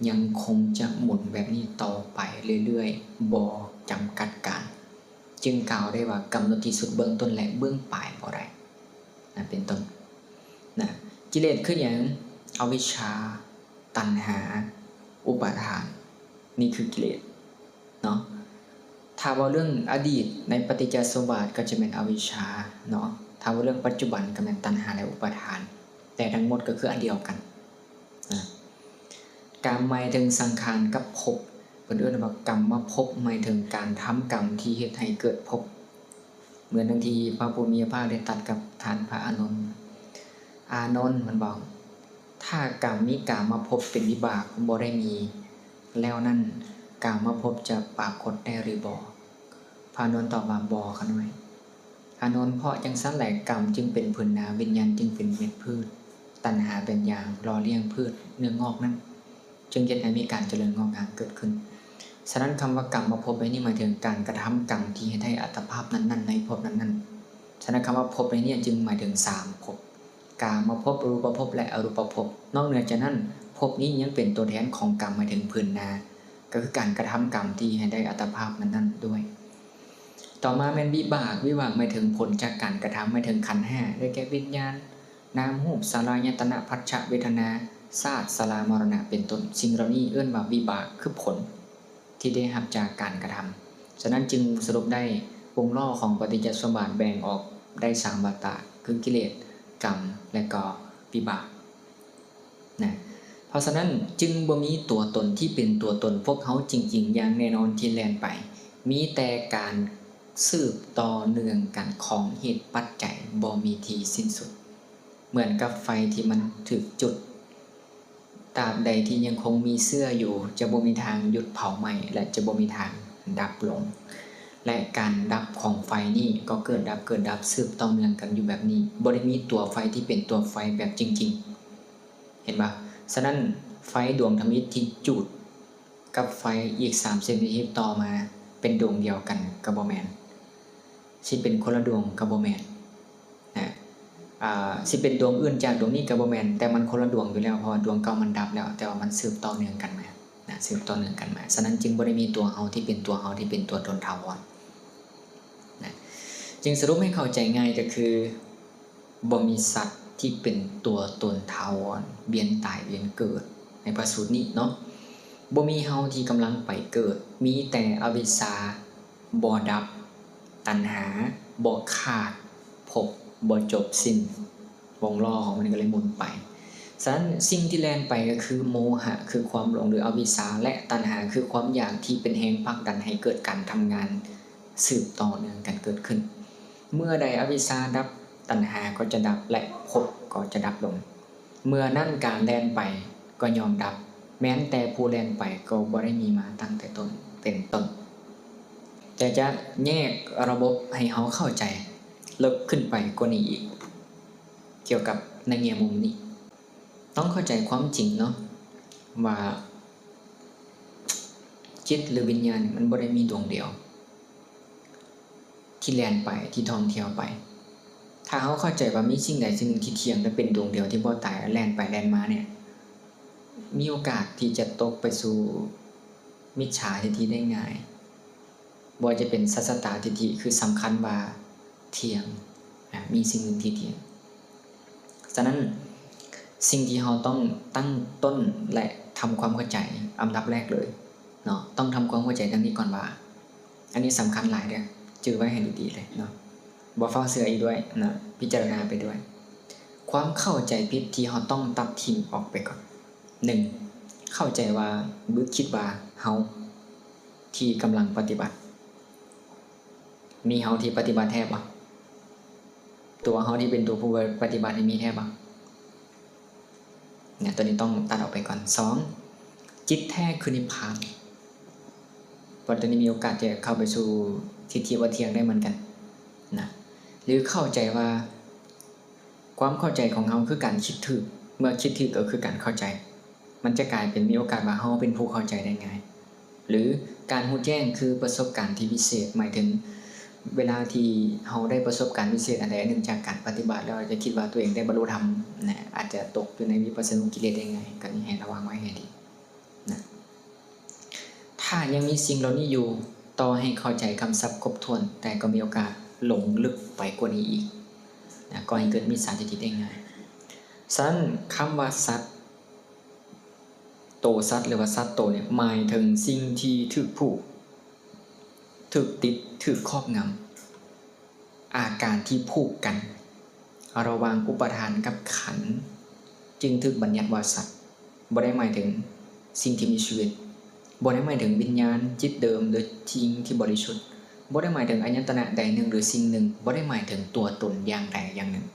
ยังคงจะหมุนแบบนี้ต่อไปเรื่อยๆบ่จำกัดการจึงกล่าวได้ว่ากำหนดที่สุดเบื้องต้นและเบื้องปลายบ่ได้นะเป็นต้นนะกิเลสคืออย่างอวิชชาตัณหาอุปาทานนี่คือกิเลสเนาะถ้าว่าเรื่องอดีตในปฏิจจสมุปบาทก็จะเป็นอวิชชาเนาะถ้าว่าเรื่องปัจจุบันก็เป็นตัณหาและอุปาทานแต่ทั้งหมดก็คืออันเดียวกันนะกรรมหมายถึงสังขารกับภพเพิ่นเรียกว่ากรรมมาภพหมายถึงการทำกรรมที่เฮ็ดให้เกิดภพเหมือนบางทีพระผู้มีพระภาคได้ตรัสกับท่านพระอานนท์มันบอกถ้ากรรมมีกรรมมาภพเป็นวิบากบ่ได้มีแล้วนั่นกรรมมาภพจะปรากฏได้หรือบ่พระอานนท์ตอบว่าบ่ค่ะน้อยอานนท์เพราะจังซั่นแหละกรรมจึงเป็นพื้นนาวิญญาณจึงเป็นเม็ดพืชตัณหาเป็นยางรอเลี้ยงพืชเนื้องอกนั้นจึงเฮ็ดให้มีการเจริญงอกงามเกิดขึ้นฉะนั้นคำว่ากรรมมาภพในนี้หมายถึงการกระทำกรรมที่ให้ได้อัตภาพนั้นๆในภพนั้นๆฉะนั้นคำว่าภพในนี้จึงหมายถึง3ภพกามภพรูปภพและอรูปภพนอกเหนือจากนั้นภพนี้ยังเป็นตัวแทนของกรรมหมายถึงพื้นนาก็คือการกระทำกรรมที่ให้ได้อัตภาพนั้นๆด้วยต่อมาเป็นวิบากหมายถึงผลจากการกระทำหมายถึงขันธ์5ได้แก่วิญญาณนามรูปสลายตนะผัสสะเวทนาชาติชรามรณะเป็นต้นสิ่งเหล่านี้เอิ้นว่าวิบากคือผลที่ได้รับจากการกระทำฉะนั้นจึงสรุปได้วงล้อของปฏิจจสมุปบาทแบ่งออกได้3วัฏฏะคือกิเลสกรรมและก็วิบากนะเพราะฉะนั้นจึงบ่มีตัวตนที่เป็นตัวตนพวกเขาจริงๆอย่างแน่นอนที่แล่นไปมีแต่การสืบต่อเนื่องกันของเหตุปัจจัยบ่มีที่สิ้นสุดเหมือนกับไฟที่มันถูกจุดตราบใดที่ยังคงมีเสื้ออยู่จะบ่มีทางหยุดเผาไหม้และจะบ่มีทางดับลงและการดับของไฟนี่ก็เกิดดับสืบต่อเนื่องกันอยู่แบบนี้บ่ได้มีตัวไฟที่เป็นตัวไฟแบบจริงๆเห็นป่ะฉะนั้นไฟดวงธรรมิตที่จุดกับไฟอีก3เซนติเมตรต่อมาเป็นดวงเดียวกันก็บ่แม่นสิเป็นคนละดวงก็บ่แม่นนะสิเป็นดวงอื่นจากดวงนี้ก็บ่แม่นแต่มันคนละดวงอยู่แล้วเพราะว่าดวงเก่ามันดับแล้วแต่ว่ามันสืบต่อเนื่องกันมานะสืบต่อเนื่องกันมาฉะนั้นจึงบ่ได้มีตัวเฮาที่เป็นตัวเฮาที่เป็นตัวตนถาวรนะจึงสรุปให้เข้าใจง่ายก็คือบ่มีสัตว์ที่เป็นตัวตนถาวรเวียนตายเวียนเกิดในพระสูตรนี้เนาะบ่มีเฮาที่กำลังไปเกิดมีแต่อวิชชาบ่ดับตัณหาบ่ขาดภพบ่จบสิ้นวงล้อของมันก็เลยหมุนไปฉะนั้นสิ่งที่แล่นไปก็คือโมหะคือความหลงหรืออวิชชาและตัณหาคือความอยากที่เป็นแรงผลักดันให้เกิดการทำงานสืบต่อเนื่องกันเกิดขึ้นเมื่อใดอวิชชาดับตัณหาก็จะดับและภพก็จะดับลงเมื่อนั่นการแล่นไปก็ยอมดับแม้แต่ผู้แล่นไปก็บ่ได้มีมาตั้งแต่ต้นเป็นต้นแต่จะแยกระบบให้เฮาเข้าใจลึกขึ้นไปกว่านี้อีกเกี่ยวกับในแง่มุมนี้ต้องเข้าใจความจริงเนาะว่าจิตหรือวิญญาณมันบ่ได้มีดวงเดียวที่แล่นไปที่ท่องเที่ยวไปถ้าเฮาเข้าใจว่ามีสิ่งใดสิ่งหนึ่งที่เที่ยงและเป็นดวงเดียวที่บ่ตายแล่นไปแล่นมาเนี่ยมีโอกาสที่จะตกไปสู่มิจฉาทิฏฐิได้ง่ายบ่จะเป็นสัสสตทิฏฐิคือสำคัญว่าเที่ยงมีสิ่งหนึ่งที่เที่ยงฉะนั้นสิ่งที่เราต้องตั้งต้นและทำความเข้าใจอันดับแรกเลยเนาะต้องทำความเข้าใจดังนี้ก่อนว่าอันนี้สำคัญหลายเด้อจื้อไว้ให้ดีๆเลยเนาะบ่เฝ้าเสืออีกด้วยนะพิจารณาไปด้วยความเข้าใจผิดที่เราต้องตัดทิ้งออกไปก่อน1 เข้าใจว่าบึกคิดว่าเฮาที่กำลังปฏิบัติมีเฮาที่ปฏิบัติแท้บ่ตัวเฮาที่เป็นตัวผู้ปฏิบัติมีแท้บ่เนี่ยตัวนี้ต้องตัดออกไปก่อน2จิตแท้คือนิพพานเพราะตอนนี้มีโอกาสจะเข้าไปสู่ทิฏฐิว่าเที่ยงได้เหมือนกันนะหรือเข้าใจว่าความเข้าใจของเฮาคือการคิดถูกเมื่อคิดถูกก็คือการเข้าใจมันจะกลายเป็นมีโอกาสว่าเฮาเป็นผู้เข้าใจได้ง่ายหรือการรู้แจ้งคือประสบการณ์ที่พิเศษหมายถึงเวลาที่เฮาได้ประสบการณ์พิเศษอันใดอันหนึ่งจากการปฏิบัติแล้วจะคิดว่าตัวเองได้บรรลุธรรมนะอาจจะตกอยู่ในวิปัสสนุกิเลสได้ง่ายก็นี่ให้ระวังไว้ให้ดีนะถ้ายังมีสิ่งเหล่านี้อยู่ต่อให้เข้าใจคำศัพท์ครบถ้วนแต่ก็มีโอกาสหลงลึกไปกว่านี้อีกนะก็ให้เกิดมิจฉาทิฏฐิได้ง่ายฉะนั้นคำว่าสัตว์โตสัตว์หรือว่าสัตว์โตเนี่ยหมายถึงสิ่งที่ถูกผูกถูกติดถูกครอบงำอาการที่ผูกกันระหว่างอุปทานกับขันธ์จึงถูกบัญญัติว่าสัตว์บ่ได้หมายถึงสิ่งที่มีชีวิตบ่ได้หมายถึงวิญญาณจิตเดิมหรือจริงที่บริสุทธิ์บ่ได้หมายถึงอายตนะใดหนึ่งหรือสิ่งหนึ่งบ่ได้หมายถึงตัวตนอย่างใดอย่างหนึ่ง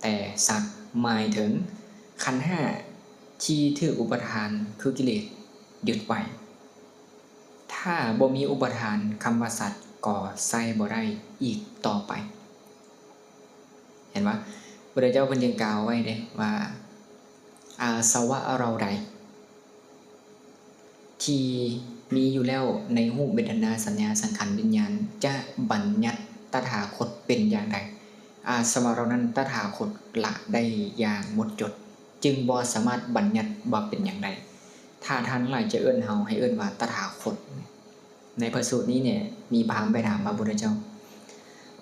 แต่สัตว์หมายถึงขันธ์ห้าที่ถูกอุปทานคือกิเลสยึดไว้ถ้าบ่มีอุปทานคำว่าสัตว์ก็ใส่บ่ได้อีกต่อไปเห็นว่าพระเจ้าเพิ่นยังกล่าวไว้เด้ว่าอาสวะเราใดที่มีอยู่แล้วในรูปเวทนาสัญญาสังขารวิญญาณจะบัญญัติตถาคตเป็นอย่างใดอาสวะเรานั้นตถาคตละได้อย่างหมดจดจึงบ่สามารถบัญญัติว่าเป็นอย่างใดถ้าท่านหลายจะเอิ้นเฮาให้เอิ้นว่าตถาคตในพระสูตรนี้เนี่ยมีพราหมณ์ไปถามพระพุทธเจ้า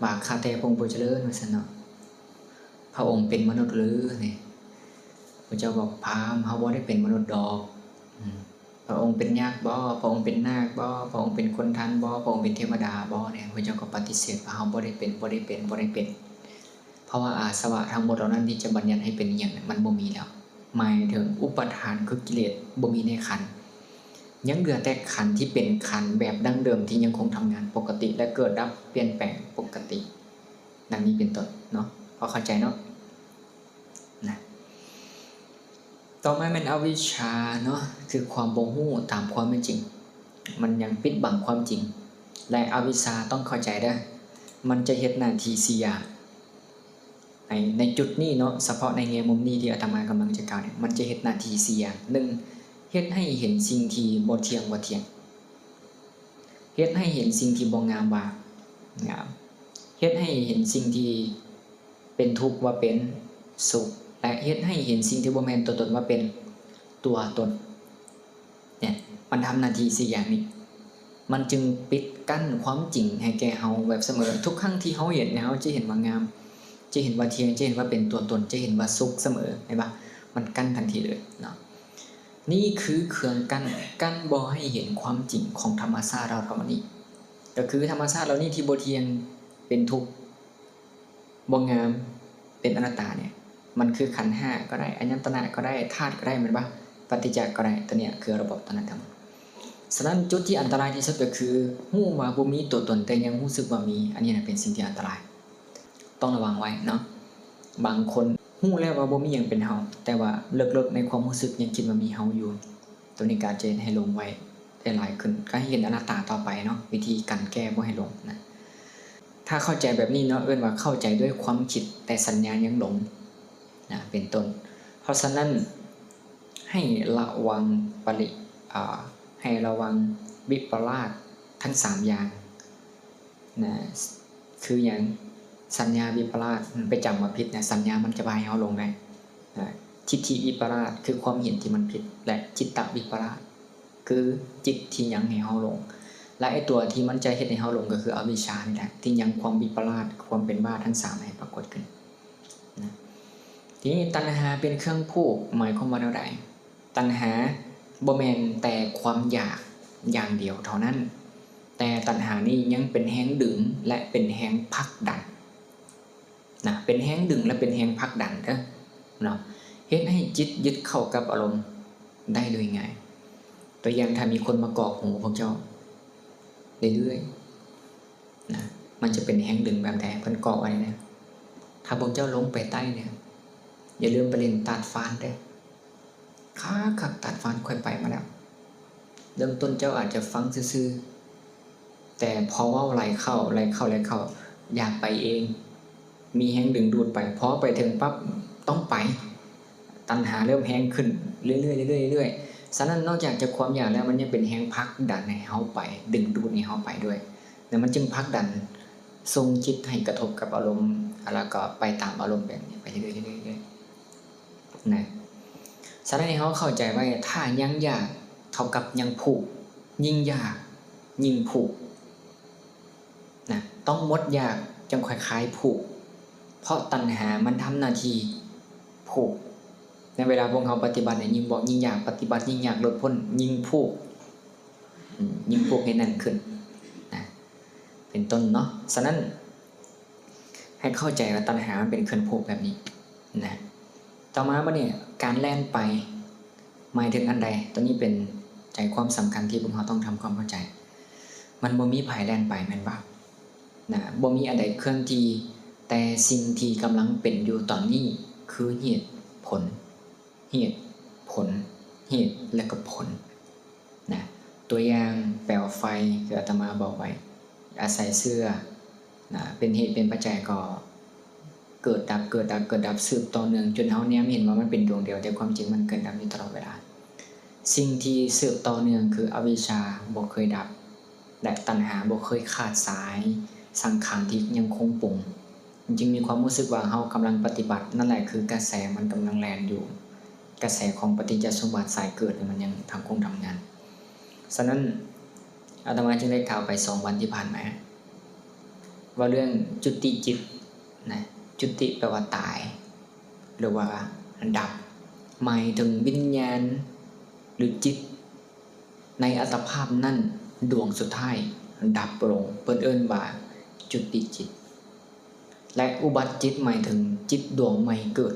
ว่าข้าแต่พระองค์ผู้เจริญว่าซั่นเนาะพระองค์เป็นมนุษย์หรือนี่พระเจ้าบอกพราหมณ์เฮาบ่ได้เป็นมนุษย์ดอกพระองค์เป็นยักษ์บ่พระองค์เป็นนาคบ่พระองค์เป็นคนทันบ่พระองค์เป็นเทวดาบ่เนี่ยพระเจ้าก็ปฏิเสธว่าเฮาบ่ได้เป็นเพราะว่าอาสวะทั้งหมดเหล่านั้นที่จะบัญญัติให้เป็นอย่างนั้นมันบ่มีแล้วหมายถึงอุปทานคือกิเลสบ่มีในขันธ์ยังเหลือแต่ขันธ์ที่เป็นขันธ์แบบดั้งเดิมที่ยังคงทำงานปกติและเกิดดับเปลี่ยนแปลงปกติดังนี้เป็นต้นเนาะพอเข้าใจเนาะนะต่อมาเป็นอวิชชาเนาะคือความบ่ฮู้ตามความเป็นจริงมันยังปิดบังความจริงและอวิชชาต้องเข้าใจได้มันจะเฮ็ดหน้าที่4อย่างในจุดนี้เนาะเฉพาะในแง่มุมนี้ที่อาตมากำลังจะกล่าวเนี่ยมันจะเฮ็ดหน้าที่4อย่าง1เฮ็ดให้เห็นสิ่งที่บ่เที่ยงเฮ็ดให้เห็นสิ่งที่บ่งามว่างามเฮ็ดให้เห็นสิ่งที่เป็นทุกข์ว่าเป็นสุขและเฮ็ดให้เห็นสิ่งที่บ่แม่นตัวตนว่าเป็นตัวตนเนี่ยมันทำหน้าที่4อย่างนี้มันจึงปิดกั้นความจริงให้แก่เฮาแบบเสมอทุกครั้งที่เฮาเห็นเนี่ยเฮาจะเห็นว่างามจะเห็นว่าเที่ยงจะเห็นว่าเป็นตัวตนจะเห็นว่าสุขเสมอเห็นป่ะมันกั้นทันทีเลยเนาะนี่คือเครื่องกั้นบ่ให้เห็นความจริงของธรรมชาติเราเท่านี้ก็คือธรรมชาติเรานี่ที่บ่เที่ยงเป็นทุกข์บ่งามเป็นอนัตตาเนี่ยมันคือขันธ์5ก็ได้อายตนะก็ได้ธาตุก็ได้แม่นบ่ปฏิจจ์ก็ได้ตัวเนี้ยคือระบบตนธรรมฉะนั้นจุดที่อันตรายที่สุดก็คือฮู้ว่าบ่มีตัวตนแต่ยังรู้สึกว่ามีอันนี้น่ะเป็นสิ่งที่อันตรายต้องระวังไว้เนาะบางคนฮู้แล้วว่าบ่มีหยังเป็นเฮาแต่ว่าเลิกๆในความรู้สึกยังคิดว่ามีเฮาอยู่ตัวนี้การเจนให้ลงไว้ได้หลายขึ้นก็ให้เห็นอนัตตาต่อไปเนาะวิธีการแก้บ่ให้หลงนะถ้าเข้าใจแบบนี้เนาะเอิ้นว่าเข้าใจด้วยความคิดแต่สัญญายังหลงนะเป็นต้นเพราะฉะนั้นให้ระวังให้ระวังวิปลาสทั้ง3อย่างนะคืออย่างสัญญาวิปลาสไปจำว่าผิดนะสัญญามันจะพาให้เฮาหลงได้ทิฏฐิวิปลาสคือความเห็นที่มันผิดและจิตตวิปลาสคือจิตที่ยังให้เฮาหลงและไอ้ตัวที่มันจะเฮ็ดให้เฮาหลงก็คืออวิชชานี่แหละที่ยังความวิปลาสความเป็นบ้าทั้ง3ให้ปรากฏขึ้นนะทีนี้ตัณหาเป็นเครื่องผูกหมายความว่าใดตัณหาบ่แม่นแต่ความอยากอย่างเดียวเท่านั้นแต่ตัณหานี้ยังเป็นแรงดึงและเป็นแรงผลักดันนะเป็นแรงดึงและเป็นแรงผลักดันเนาะเฮ็ดให้จิตยึดเข้ากับอารมณ์ได้โดยง่าย ตัวอย่างถ้ามีคนมากอกหูพวกเจ้าเรื่อยๆนะมันจะเป็นแห้งดึงแบบแดงเพิ่นกอกไว้เนี่ยถ้าพวกเจ้าลงไปใต้เนี่ยอย่าลืมไปเล่นตัดฟานด้วยคักตัดฟานค่อยไปมาแล้วเริ่มต้นเจ้าอาจจะฟังซื่อๆแต่พอว่าไหลเข้าอยากไปเองมีแห้งดึงดูดไปพอไปถึงปั๊บต้องไปตัณหาเริ่มแห้งขึ้นเรื่อยๆฉะนั้นนอกจากจะความอยากแล้วมันยังเป็นแห้งพักดันให้เฮาไปดึงดูดให้เฮาไปด้วยแล้วมันจึงพักดันทรงจิตให้กระทบกับอารมณ์แล้วก็ไปตามอารมณ์แบบนี้ไปเรื่อยๆนะฉะนั้นให้เฮาเข้าใจว่าถ้ายังอยากเท่ากับยังผูกยิ่งอยากยิ่งผูกนะต้องหมดอยากจังค่อยคลายผูกเพราะตัณหามันทำหน้าที่ผูกในเวลาพวกเขาปฏิบัติเนี่ยยิ่งบอกยิ่งอยากปฏิบัติยิ่งอยากลดพ้นยิ่งผูกให้แน่นขึ้นนะเป็นต้นเนาะฉะนั้นให้เข้าใจว่าตัณหามันเป็นเครื่องผูกแบบนี้นะต่อมาเนี่ยการแล่นไปหมายถึงอันใดตัวนี้เป็นใจความสำคัญที่พวกเราต้องทำความเข้าใจมันบ่มีไผแล่นไปแม่นบ่นะบ่มีอันใดเคลื่อนที่แต่สิ่งที่กำลังเป็นอยู่ตอนนี้คือเหตุผลและก็ผลนะตัวอย่างแปลวไฟคืออาตมาบอกไว้อาศัยเสื้อนะเป็นเหตุเป็นปัจจัยก็เกิดดับสืบต่อเนื่องจนเฮาแนมเห็นว่ามันเป็นดวงเดียวแต่ความจริงมันเกิดดับอยู่ตลอดเวลาสิ่งที่สืบต่อเนื่องคืออวิชชาบ่เคยดับและตัณหาบ่เคยขาดสายสังขารที่ยังคงปรุงจึงมีความรู้สึกว่าเฮากำลังปฏิบัตินั่นแหละคือกระแสมันกำลังแล่นอยู่กระแสของปฏิจจสมุปบาทสายเกิดมันยังคงทำงานฉะนั้นอาตมาจึงได้กล่าวไป2 วันที่ผ่านมาว่าเรื่องจุติจิตนะจุติแปลว่าตายหรือว่าดับหมายถึงวิญญาณหรือจิตในอัตภาพนั้นดวงสุดท้ายดับลงเปิ้นเอิ้นว่าจุติจิตและอุบัติจิตหมายถึงจิตดวงใหม่เกิด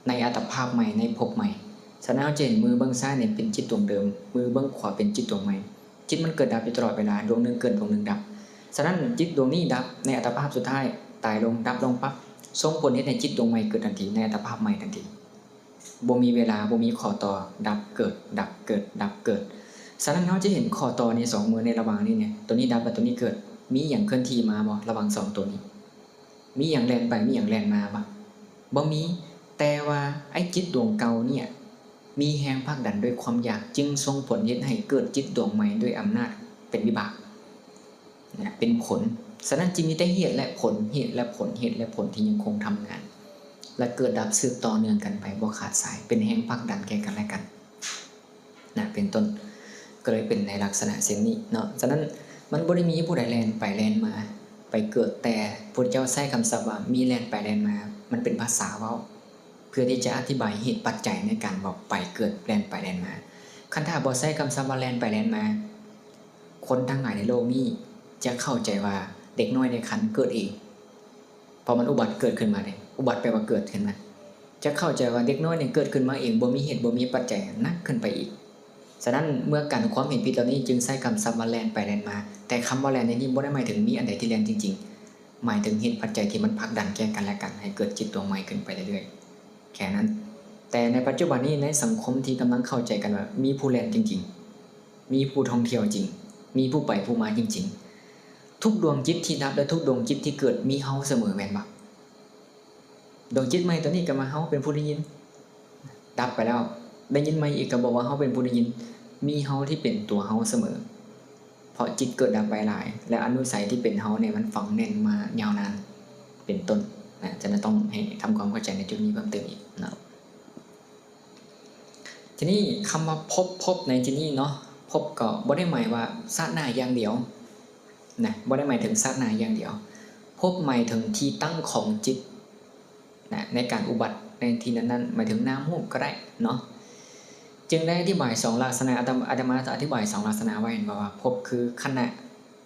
ในอัตภาพใหม่ในภพใหม่ฉะนั้นเจนมือเบื้องซ้ายเนี่ยเป็นจิตดวงเดิมมือเบื้องขวาเป็นจิตดวงใหม่จิตมันเกิดดับอยู่ตลอดเวลาดวงหนึ่งเกิดดวงหนึ่งดับฉะนั้นจิตดวงนี้ดับในอัตภาพสุดท้ายตายลงดับลงปั๊บส่งผลให้ในจิตดวงใหม่เกิดทันทีในอัตภาพใหม่ทันทีบ่มีเวลาบ่มีข้อต่อดับเกิดดับเกิดดับเกิดฉะนั้นเราจะเห็นข้อต่อใน2มือในระหว่างนี้เนี่ยตัวนี้ดับและตัวนี้เกิดมีอย่างเคลื่อนที่มาบ่ระหว่าง2ตัวนี้มีอย่างแล่นไปมีอย่างแล่นมาบ่มีแต่ว่าไอ้จิตดวงเก่าเนี่ยมีแรงผลักดันด้วยความอยากจึงส่งผลเฮ็ดให้เกิดจิตดวงใหม่ด้วยอำนาจเป็นวิบากนะเป็นผลฉะนั้นจึงมีแต่เหตุและผลที่ยังคงทำงานและเกิดดับสืบต่อเนื่องกันไปบ่ขาดสายเป็นแรงผลักดันแก่กันและกันนะเป็นต้นก็เลยเป็นในลักษณะเช่นนี้เนาะฉะนั้นมันบ่ได้มีผู้ใดแล่นไปแล่นมาไปเกิดแต่พระเจ้าใช้คำศัพท์ว่ามีแล่นไปแล่นมามันเป็นภาษาเว้าเพื่อที่จะอธิบายเหตุปัจจัยในการบอกไปเกิดแล่นไปแล่นมาคันถ้าบ่ใช้คำศัพท์ว่าแล่นไปแล่นมาคนทั้งหลายในโลกนี้จะเข้าใจว่าเด็กน้อยในครรภ์เกิดเองพอมันอุบัติเกิดขึ้นมาเนี่ยอุบัติแปลว่าเกิดขึ้นมาจะเข้าใจว่าเด็กน้อยเนี่ยเกิดขึ้นมาเองบ่มีเหตุบ่มีปัจจัยนักขึ้นไปอีกฉะนั้นเมื่อการความเห็นผิดเหล่านี้จึงใช้คำศัพท์ว่าแล่นไปแล่นมาแต่คำว่าแล่นในนี้บ่ได้หมายถึงมีอันใดที่แล่นจริงๆหมายถึงเหตุปัจจัยที่มันผลักดันแก่กันและกันให้เกิดจิตดวงใหม่ขึ้นไปเรื่อยๆแค่นั้นแต่ในปัจจุบันนี้ในสังคมที่กำลังเข้าใจกันว่ามีผู้แล่นจริงๆมีผู้ท่องเที่ยวจริงมีผู้ไปผู้มาจริงๆทุกดวงจิตที่ดับและทุกดวงจิตที่เกิดมีเฮาเสมอแม่นบ่ดวงจิตใหม่ตัวนี้ก็มาเฮาเป็นผู้ได้ยินดับไปแล้วได้ยินใหม่อีกก็บอกว่าเฮาเป็นผู้ได้ยินมีเฮาที่เป็นตัวเฮาเสมอเพราะจิตเกิดดับไปหลายและอนุสัยที่เป็นเฮาเนี่ยมันฝังแน่นมายาวนานเป็นต้นนะจะต้องให้ทำความเข้าใจในจุดนี้เพิ่มเติมอีกนะทีนี้คำว่าพบในที่นี้เนาะพบก็บ่ได้หมายว่าชาติหน้าอย่างเดียวนะบ่ได้หมายถึงชาติหน้าอย่างเดียวพบหมายถึงที่ตั้งของจิตนะในการอุบัติในที่นั้นหมายถึงนามรูปก็ได้เนาะจึงได้อธิบาย2ลักษณะอาตมาจะอธิบาย2ลักษณะไว้ว่าพบคือขณะ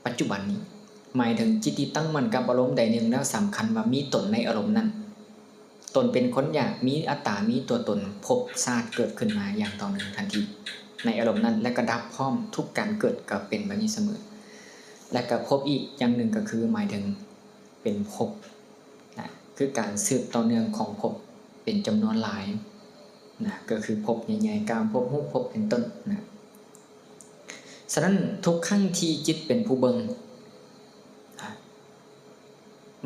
ปัจจุบันนี้หมายถึงจิตที่ตั้งมั่นกับอารมณ์ใดหนึ่งแล้วสำคัญว่ามีตนในอารมณ์นั้นตนเป็นคนอยากมีอัตตามีตัวตนพบชาติเกิดขึ้นมาอย่างต่อเนื่องทันที ในอารมณ์นั้นและก็ดับพร้อมทุกการเกิดก็เป็นแบบนี้เสมอและก็ภพอีกอย่างหนึ่งก็คือหมายถึงเป็นภพนะคือการสืบต่อเนื่องของภพเป็นจำนวนหลายนะก็คือภพใหญ่ๆกามภพรูปภพเป็นต้นนะฉะนั้นทุกครั้งที่จิตเป็นผู้เบิ่ง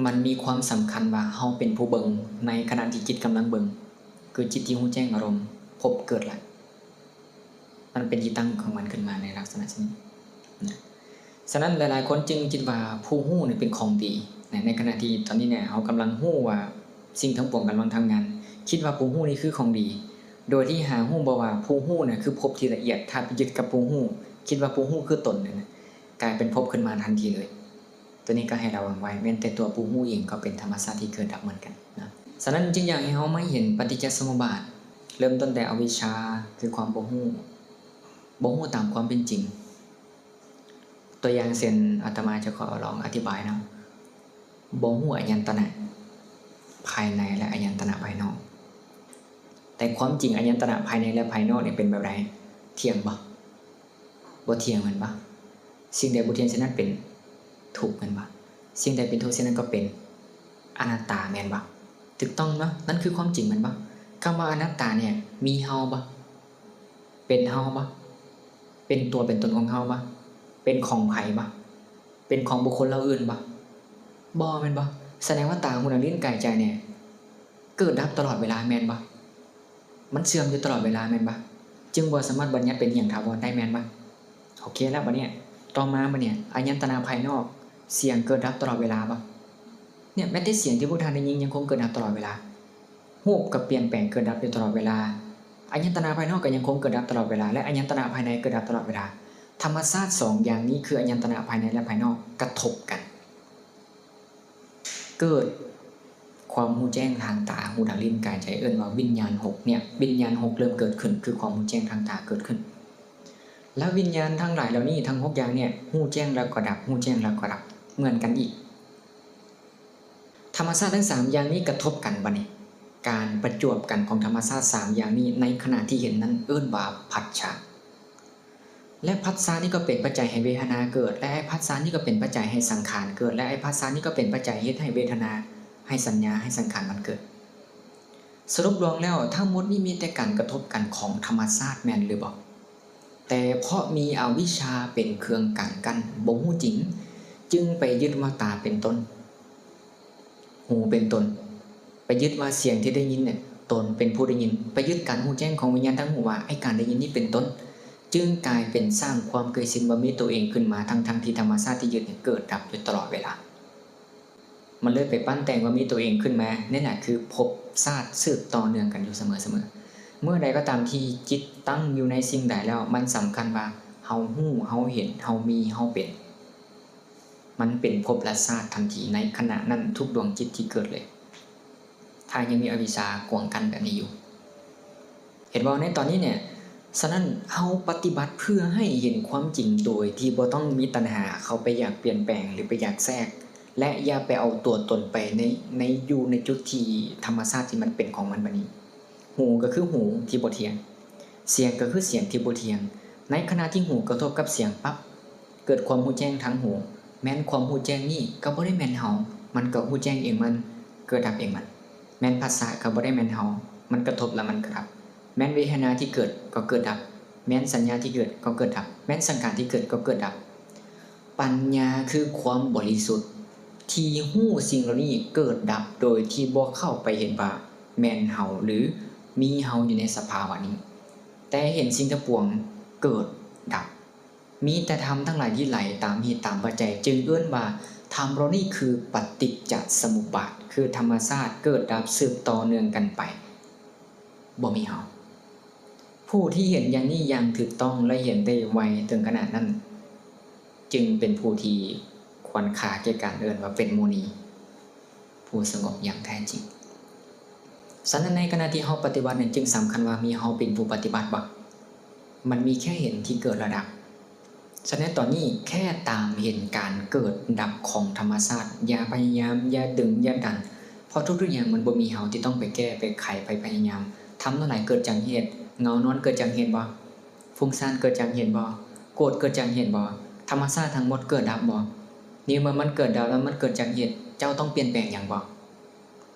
มันมีความสำคัญว่าเฮาเป็นผู้เบิ่งในขณะที่จิตกำลังเบิ่งคือจิตที่รู้แจ้งอารมณ์พบเกิดละมันเป็นที่ตั้งของมันขึ้นมาในลักษณะเช่นนี้นะฉะนั้นหลายๆคนจึงคิดว่าผู้รู้เนี่ยเป็นของดีในขณะที่ตอนนี้เนี่ยเฮากำลังรู้ว่าสิ่งทั้งปวงกำลังทำงานคิดว่าผู้รู้นี่คือของดีโดยที่หารู้บ่ว่าผู้รู้เนี่ยคือภพที่ละเอียดถ้าไปยึดกับผู้รู้คิดว่าผู้รู้คือตนเนี่ยนะกลายเป็นภพขึ้นมาทันทีเลยตัวนี้ก็ให้ระวังไว้แม้แต่ตัวผู้รู้เองก็เป็นธรรมชาติที่เกิดดับเหมือนกันนะฉะนั้นจึงอยากให้เฮาไม่เห็นปฏิจจสมุปบาทเริ่มต้นแต่อวิชชาคือความบ่รู้ตามความเป็นจริงตัวอย่างเช่นอาตมาจะขอลองอธิบายนะบ่รู้อายตนะภายในและอายตนะภายนอกแต่ความจริงอายตนะภายในและภายนอกเนี่ยเป็นแบบไรเที่ยงบ่เที่ยงเหมือนบ่สิ่งใดบ่เที่ยงฉะนั้นเป็นทุกข์เหมือนบ่สิ่งใดเป็นทุกข์ฉะนั้นก็เป็นอนัตตาแม่นบ่ถูกต้องเนาะนั่นคือความจริงมันบ่คำว่าอนัตตาเนี่ยมีเฮาบ่เป็นเฮาบ่เป็นตัวเป็นตนของเฮาบ่เป็นของไผบ่เป็นของบุคคลเราอื่นบ่แม่นบ่แสดงว่าตาหูจมูกลิ้นกายใจเนี่ยเกิดดับตลอดเวลาแม่นบ่มันเสื่อมอยู่ตลอดเวลาแม่นบ่จึงบ่สามารถบัญญัติเป็นอย่างถาวรได้แม่นบ่โอเคแล้วบัดเนี้ยต่อมาบัดเนี่ยอายตนะภายนอกเสียงเกิดดับตลอดเวลาบ่เนี่ยแม้แต่เสียงที่พวกท่านได้ยินยังคงเกิดดับตลอดเวลารูปก็เปลี่ยนแปลงเกิดดับอยู่ตลอดเวลาอายตนะภายนอกก็ยังคงเกิดดับตลอดเวลาและอายตนะภายในเกิดดับตลอดเวลาธรรมชาติ2อย่างนี้คืออายตนะภายในและภายนอกกระทบกันเกิดความรู้แจ้งทางตาหูทางลิ้นกายใจเอิ้นว่าวิญญาณ6เนี่ยวิญญาณ6เริ่มเกิดขึ้นคือความรู้แจ้งทางตาเกิดขึ้นแล้ววิญญาณทั้งหลายเหล่านี้ทั้ง6อย่างเนี่ยรู้แจ้งแล้วก็ดับรู้แจ้งแล้วก็ดับเหมือนกันอีกธรรมชาติทั้ง3อย่างนี้กระทบกันบัดนี้การประจวบกันของธรรมชาติ3อย่างนี้ในขณะที่เห็นนั้นเอิ้นว่าผัสสะและผัสสะนี่ก็เป็นปัจจัยให้เวทนาเกิดและไอ้ผัสสะนี่ก็เป็นปัจจัยให้สังขารเกิดและไอ้ผัสสะนี่ก็เป็นปัจจัยเฮ็ดให้เวทนาให้สัญญาให้สังขารมันเกิดสรุปรวมแล้วทั้งหมดนี้มีแต่การกระทบกันของธรรมชาติแม่นหรือบ่แต่เพราะมีอวิชชาเป็นเครื่องกั้นบ่ฮู้จริงจึงไปยึดว่าตาเป็นต้นหูเป็นต้นไปยึดว่าเสียงที่ได้ยินเนี่ยตนเป็นผู้ได้ยินไปยึดการรู้แจ้งของวิญญาณทั้งหูว่าไอ้การได้ยินนี่เป็นต้นจึงกลายเป็นสร้างความเคยชินว่ามีตัวเองขึ้นมาทั้งที่ธรรมชาติที่ยึดเนี่ยเกิดดับอยู่ตลอดเวลามันเลยไปปั้นแต่งว่ามีตัวเองขึ้นมานี่แหละคือภพชาติสืบต่อเนื่องกันอยู่เสมอเมื่อใดก็ตามที่จิตตั้งอยู่ในสิ่งใดแล้วมันสำคัญว่าเฮาฮู้เฮาเห็นเฮามีเฮาเป็นมันเป็นภพและชาติทันทีในขณะนั้นทุกดวงจิตที่เกิดเลยถ้ายังมีอวิชชากวงกันแบบนี้อยู่เห็นบ่ในตอนนี้เนี่ยฉะนั้นเฮาปฏิบัติเพื่อให้เห็นความจริงโดยที่บ่ต้องมีตัณหาเข้าไปอยากเปลี่ยนแปลงหรือไปอยากแทรกและอย่าไปเอาตัวตนไปในอยู่ในจุดที่ธรรมชาติที่มันเป็นของมันบัดนี้หูก็คือหูที่บ่เที่ยงเสียงก็คือเสียงที่บ่เที่ยงในขณะที่หูกระทบกับเสียงปั๊บเกิดความรู้แจ้งทั้งหูแม้นความรู้แจ้งนี่ก็บ่ได้แม่นเฮามันก็รู้แจ้งเองมันเกิดดับเองมันแม้นภาษาก็บ่ได้แม่นเฮามันกระทบแล้วมันก็ดับแม้นเวทนาที่เกิดก็เกิดดับแม้นสัญญาที่เกิดก็เกิดดับแม้นสังขารที่เกิดก็เกิดดับปัญญาคือความบริสุทธิ์ที่ฮู้สิ่งเหล่านี้เกิดดับโดยที่บ่เข้าไปเห็นว่าแม่นเฮาหรือมีเฮาอยู่ในสภาวะนี้แต่เห็นสิ่งทั้งปวงเกิดดับมีแต่ธรรมทั้งหลายที่ไหลตามเหตุตามปัจจัยจึงเอิ้นว่าธรรมเหล่านี้คือปฏิจจสมุปบาทคือธรรมชาติเกิดดับสืบต่อเนื่องกันไปบ่มีเฮาผู้ที่เห็นอย่างนี้อย่างถูกต้องและเห็นได้ไวถึงขนาดนั้นจึงเป็นผู้ที่ควรค่าแก่การเอิ้นว่าเป็นมุนีผู้สงบอย่างแท้จริงฉะนั้นในขณะที่เฮาปฏิบัตินั้นจึงสำคัญว่ามีเฮาเป็นผู้ปฏิบัติบ่มันมีแค่เห็นที่เกิดระดับฉะนั้นตอนนี้แค่ตามเห็นการเกิดดับของธรรมชาติอย่าพยายามอย่าดึงอย่าดันเพราะทุกๆอย่างมันบ่มีเฮาที่ต้องไปแก้ไปไขไปพยายามทำเท่าไหร่เกิดจากเหตุเงานอนเกิดจากเหตุบ่ฝ ฟุ้งซ่านเกิดจากเหตุบ่โกรธเกิดจากเหตุบ่ธรรมชาติทั้งหมดเกิดดับบ่นี่เมื่อมันเกิดดับแล้วมันเกิดจากเหตุเจ้าต้องเปลี่ยนแปลงหยังบ่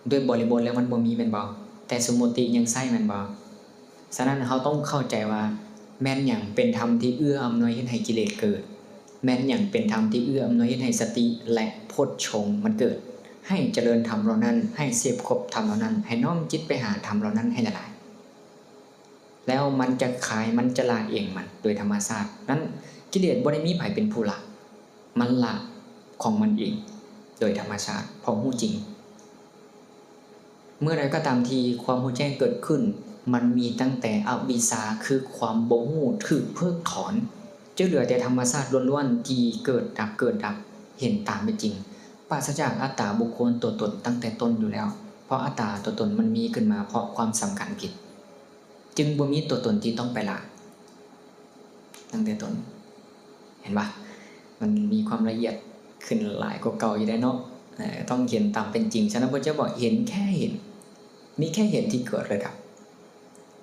ด้วยบริบทแล้วมันบ่มีแม่นบ่แต่สมมุติยังใช้แม่นบ่ฉะนั้นเราต้องเข้าใจว่าแม่นหยังเป็นธรรมที่เอื้ออำนวยให้กิเลสเกิดแม่นหยังเป็นธรรมที่เอื้ออำนวยให้สติและโพชฌงค์มันเกิดให้เจริญธรรมเหล่านั้นให้เสพคบธรรมเหล่านั้นให้น้อมจิตไปหาธรรมเหล่านั้นให้ละลายแล้วมันจะคลายมันจะละเองมันโดยธรรมชาตินั้นกิเลสบ่ได้มีไผเป็นผู้ละมันละของมันเองโดยธรรมชาติเพราะรู้จริงเมื่อใดก็ตามที่ความรู้แจ้งเกิดขึ้นมันมีตั้งแต่อวิชชาคือความบ่รู้ถูกเพิกถอนจะเหลือแต่ธรรมชาติล้วนๆที่เกิดดับเห็นตามเป็นจริงปราศจากอัตตาบุคคลตัวตนตั้งแต่ต้นอยู่แล้วเพราะอัตตาตัวตนมันมีขึ้นมาเพราะความสำคัญผิดจึงบ่มีตัวตนที่ต้องไปละตั้งแต่ต้นเห็นปะมันมีความละเอียดขึ้นหลายกว่าเก่าอยู่ได้เนาะต้องเห็นตามเป็นจริงฉะนั้นพระเจ้าบอกเห็นแค่เห็นมีแค่เห็นที่เกิดเลยครับ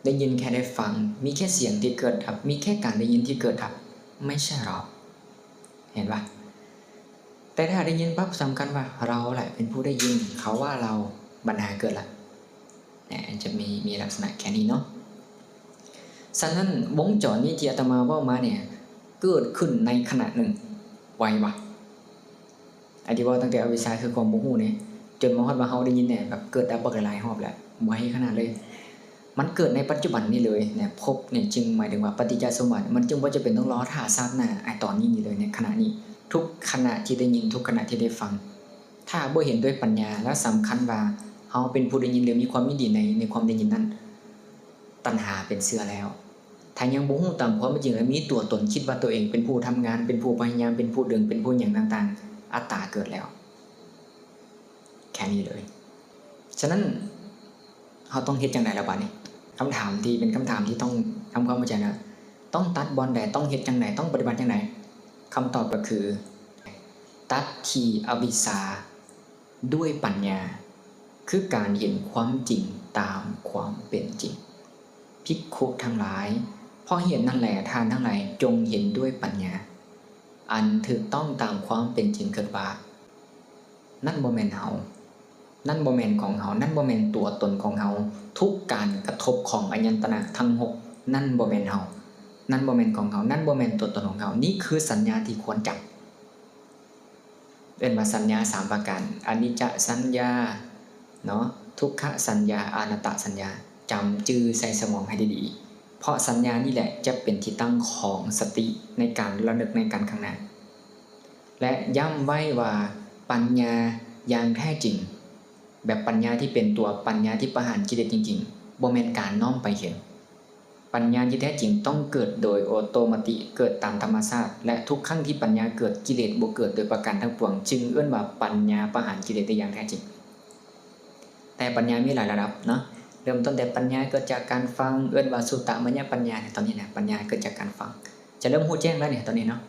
ได้ยินแค่ได้ฟังมีแค่เสียงที่เกิดดับมีแค่การได้ยินที่เกิดดับไม่ใช่เราเห็นปะแต่ถ้าได้ยินปั๊บสำคัญว่าเราแหละเป็นผู้ได้ยินเขาว่าเราปัญหาเกิดละจะมีลักษณะแค่นี้เนาะฉะนั้นวงจรนี้ที่อาตมาว่ามาเนี่ยเกิดขึ้นในขณะหนึ่งไววะอธิบายตั้งแต่อวิชชาคือความโมโหเนี่ยจนมาฮอดว่าเฮาได้ยินเนี่ยแบบเกิดดับหลายรอบแล้วไวขนาดเลยมันเกิดในปัจจุบันนี้เลยเนี่ยพบเนี่ยจึงหมายถึงว่าปฏิจจสมุปบาทมันจึงว่าจะเป็นต้องรอท่าซาบหน้าไอ้ตอนนี้นี่เลยในขณะนี้ทุกขณะที่ได้ยินทุกขณะที่ได้ฟังถ้าบ่เห็นด้วยปัญญาและสำคัญว่าเฮาเป็นผู้ได้ยินหรือมีความยินดีในความได้ยินนั้นตัณหาเป็นเสื้อแล้วถ้ายังบ่ฮู้ตามความเป็นจริงแล้วมีตัวตนคิดว่าตัวเองเป็นผู้ทำงานเป็นผู้พยายามเป็นผู้ดึงเป็นผู้หยังต่างๆอัตตาเกิดแล้วแค่นี้เลยฉะนั้นเฮาต้องเฮ็ดจังได๋ล่ะบัดนี้คำถามที่เป็นคำถามที่ต้องทำความเข้าใจนะต้องตัดบอนใดต้องเฮ็ดจังได๋ต้องปฏิบัติจังได๋คำตอบก็คือตัดที่อวิชชาด้วยปัญญาคือการเห็นความจริงตามความเป็นจริงภิกขุทั้งหลายเพราะเห็นนั่นแหละท่านทั้งหลายจงเห็นด้วยปัญญาอันถูกต้องตามความเป็นจริงเกิดว่านั่นบ่แม่นเฮานั่นบ่แม่นของเฮานั่นบ่แม่นตัวตนของเฮาทุกการกระทบของอายตนะทั้ง6นั่นบ่แม่นเฮานั่นบ่แม่นของเฮานั่นบ่แม่นตัวตนของเฮานี่คือสัญญาที่ควรจับเป็นว่าสัญญา3ประการอนิจจสัญญาเนาะทุกขสัญญาอนัตตสัญญาจำจื่อใส่สมองให้ดีๆเพราะสัญญานี่แหละจะเป็นที่ตั้งของสติในการระลึกในการข้างหน้าและย้ำไว้ว่าปัญญาอย่างแท้จริงแบบปัญญาที่เป็นตัวปัญญาที่ประหารกิเลสจริงๆบ่แม่นการน้อมไปเห็นปัญญาที่แท้จริงต้องเกิดโดยออโตเมติเกิดตามธรรมชาติและทุกครั้งที่ปัญญาเกิดกิเลสบ่เกิดโดยประการทั้งปวงจึงเอื้อนว่าปัญญาประหารกิเลสได้อย่างแท้จริงแต่ปัญญามีหลายระดับเนาะเริ่มต้นแต่ปัญญาเกิดจากการฟังเอื้อนว่าสุตตมัญญปัญญาตอนนี้นะปัญญาเกิดจากการฟังจะเริ่มรู้แจ้งแล้วเนี่ยตอนนี้เนาะ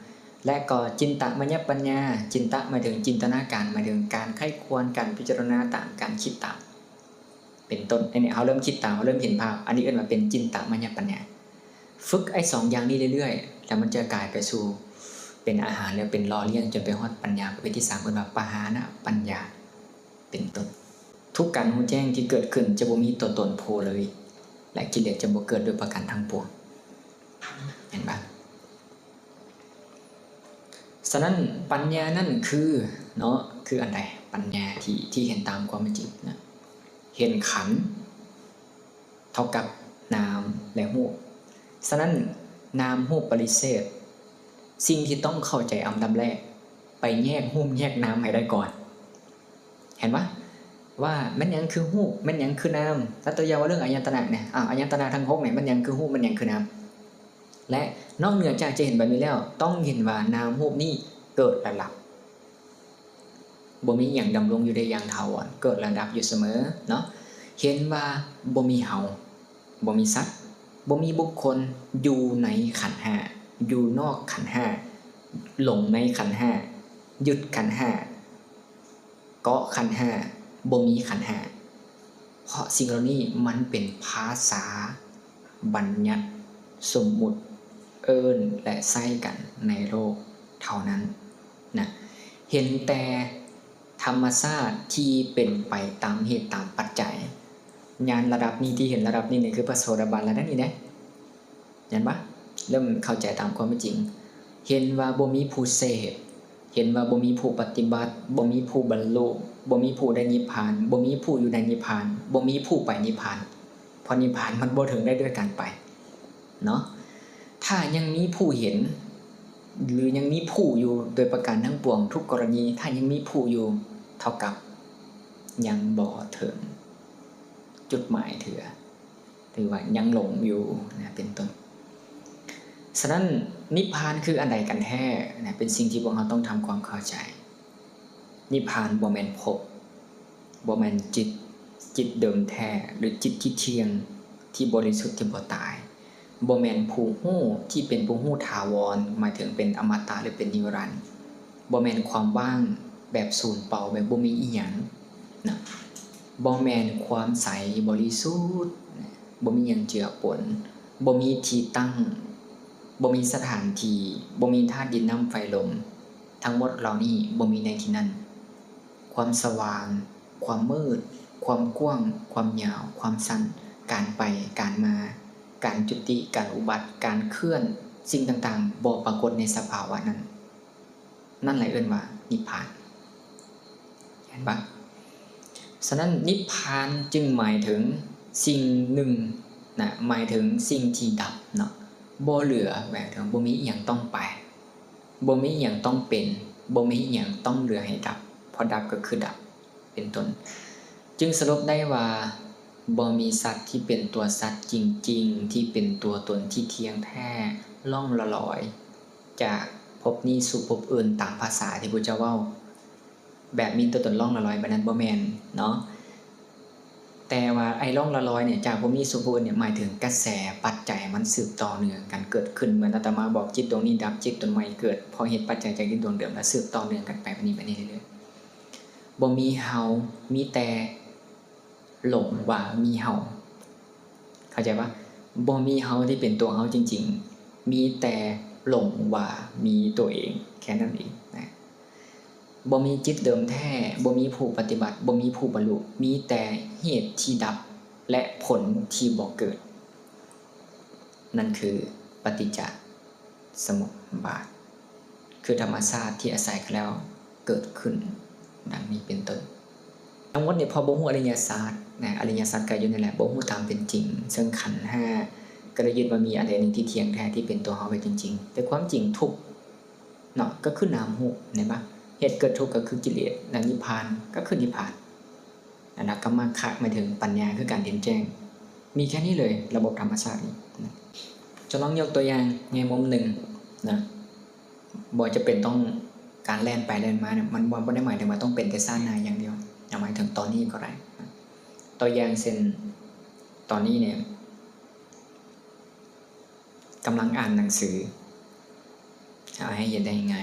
และก็จินตมัญญปัญญาจินตะหมายถึงจินตนาการหมายถึงการไข้ควรการพิจารณาตามการคิดตามเป็นต้นเนี่ยเขาเริ่มคิดตามเขาเริ่มเห็นภาพอันนี้เอื้อนว่าเป็นจินตมัญญปัญญาฝึกไอ้2อย่างนี้เรื่อยๆแล้วมันจะกลายไปสู่เป็นอาหารแล้วเป็นรอเลี้ยงจนไปฮอดปัญญาประเภทที่3เอื้อนว่าปหานะปัญญาเป็นต้นทุกการรู้แจ้งที่เกิดขึ้นจะบ่มีตัวตนโผล่เลยและกิเลสจะบ่เกิดโดยประการทั้งปวงเห็นปะฉะนั้นปัญญานั่นคือเนาะคืออันใดปัญญาที่เห็นตามความเป็นจริงนะเห็นขันธ์เท่ากับนามและรูปฉะนั้นนามรูปปริเฉทสิ่งที่ต้องเข้าใจอันดับแรกไปแยกรูปแยกนามให้ได้ก่อนเห็นปะว่ามันยังคือรูปมันยังคือนามถ้าตัวอย่างว่าเรื่องอายตนะเนี่ยอายตนะทั้ง6เนี่ยมันยังคือรูปมันยังคือนามและนอกเหนือจากจะเห็นแบบนี้แล้วต้องเห็นว่านามรูปนี้เกิดและดับบ่มีหยังดำรงอยู่ได้อย่างถาวรเกิดและดับอยู่เสมอเนาะเห็นว่าบ่มีเฮาบ่มีสัตว์บ่มีบุคคลอยู่ในขันธ์5อยู่นอกขันธ์5หลงในขันธ์5ยึดขันธ์5เกาะขันธ์5บ่มีขันธ์5เพราะสิ่งเหล่านี้มันเป็นภาษาบัญญัติสมมุติ เอิ้นและใช้กันในโลกเท่านั้นนะเห็นแต่ธรรมชาติที่เป็นไปตามเหตุตามปัจจัยญาณระดับนี้ที่เห็นระดับนี้เนี่ยคือพระโสดาบันแล้วนั่นนี่นะเห็นปะเริ่มเข้าใจตามความเป็นจริงเห็นว่าบ่มีผู้เสพเห็นว่าบ่มีผู้ปฏิบัติบ่มีผู้บรรลุบ่มีผู้ได้นิพพานบ่มีผู้อยู่ในนิพพานบ่มีผู้ไปนิพพานเพราะนิพพานมันบ่ถึงได้ด้วยการไปเนาะถ้ายังมีผู้เห็นหรือยังมีผู้อยู่โดยประการทั้งปวงทุกกรณีถ้ายังมีผู้อยู่เท่ากับยังบ่ถึงจุดหมายถือว่ายังหลงอยู่นะเป็นต้นฉะนั้นนิพพานคืออันใดกันแท้นะเป็นสิ่งที่พวกเราต้องทำความเข้าใจนิพพานบ่แม่นภพบ่แม่นจิตเดิมแท้หรือจิตที่เที่ยงที่บริสุทธิ์ที่บ่ตายบ่แม่นผู้ฮู้ที่เป็นผู้ฮู้ถาวรหมายถึงเป็นอมตะหรือเป็นนิรันดร์บ่แม่นความว่างแบบศูนย์เปล่าแบบบ่มีอีหยังนะบ่แม่นความใสบริสุทธิ์บ่มีหยังเจือปนบ่มีที่ตั้งบ่มีสถานที่บ่มีธาตุดินน้ำไฟลมทั้งหมดเหล่านี้บ่มีในที่นั้นความสว่างความมืดความกว้างความยาวความสั้นการไปการมาการจุติการอุบัติการเคลื่อนสิ่งต่างๆบ่ปรากฏในสภาวะนั้นนั่นแหละเอิ้นว่านิพพานเห็นปะฉะนั้นนิพพานจึงหมายถึงสิ่งหนึ่งนะหมายถึงสิ่งที่ดับเนาะบ่เหลือแบบถึงบ่มีอีหยังต้องไปบ่มีอีหยังต้องเป็นบ่มีอีหยังต้องเหลือให้ดับพอดับก็คือดับเป็นต้นจึงสรุปได้ว่าบ่มีสัตว์ที่เป็นตัวสัตว์จริงๆที่เป็นตัวตนที่เที่ยงแท้ล่องลอยจากภพนี้สู่ภพอื่นตามภาษาที่พุทธเจ้าเว้าแบบมีตัวตนล่องลอยแบบนั้นบ่แม่นเนาะแต่ว่าไอ้ล่องลอยเนี่ยจากภพนี้สู่ภพอื่นเนี่ยหมายถึงกระแสปัจจัยมันสืบต่อเนื่องกันเกิดขึ้นเหมือนอาตมาบอกจิตดวงนี้ดับจิตดวงใหม่เกิดพอเหตุปัจจัยจากจิตดวงเดิมแล้วสืบต่อเนื่องกันไปแบบนี้เรื่อยๆบ่มีเฮามีแต่หลงว่ามีเฮาเข้าใจปะบ่มีเฮาที่เป็นตัวเฮาจริงๆมีแต่หลงว่ามีตัวเองแค่นั้นเองนะบ่มีจิตเดิมแท้บ่มีผู้ปฏิบัติบ่มีผู้บรรลุมีแต่เหตุที่ดับและผลที่บ่เกิดนั่นคือปฏิจจสมุปบาทคือธรรมชาติที่อาศัยแล้วเกิดขึ้นดังนี้เป็นต้นทั้งหมดเนี่ยพอบ่ฮู้อริยสัจนะอริยสัจก็อยู่นั่นแหละบ่ฮู้ตามเป็นจริงซึ่งขันธ์5ก็ได้ยึดว่ามีอันใดหนึ่งที่เที่ยงแท้ที่เป็นตัวเฮาไว้จริงๆแต่ความจริงทุกข์เนาะก็คือนามรูปเห็นปะเหตุเกิดทุกข์ก็คือกิเลสและนิพพานก็คือนิพพานอันนั้นก็มรรคหมายถึงปัญญาคือการเห็นแจ้งมีแค่นี้เลยระบบธรรมชาตินี้จะลองยกตัวอย่างในมุมหนึ่งนะบ่จะเป็นต้องการแล่นไปแล่นมาเนี่ยมันบ่ได้หมายถึงว่าต้องเป็นแต่ซ่านนาอย่างเดียวหมายถึงตอนนี้ก็ได้ตัวอย่างเช่นตอนนี้เนี่ยกำลังอ่านหนังสือเอาให้เห็นได้ยังไง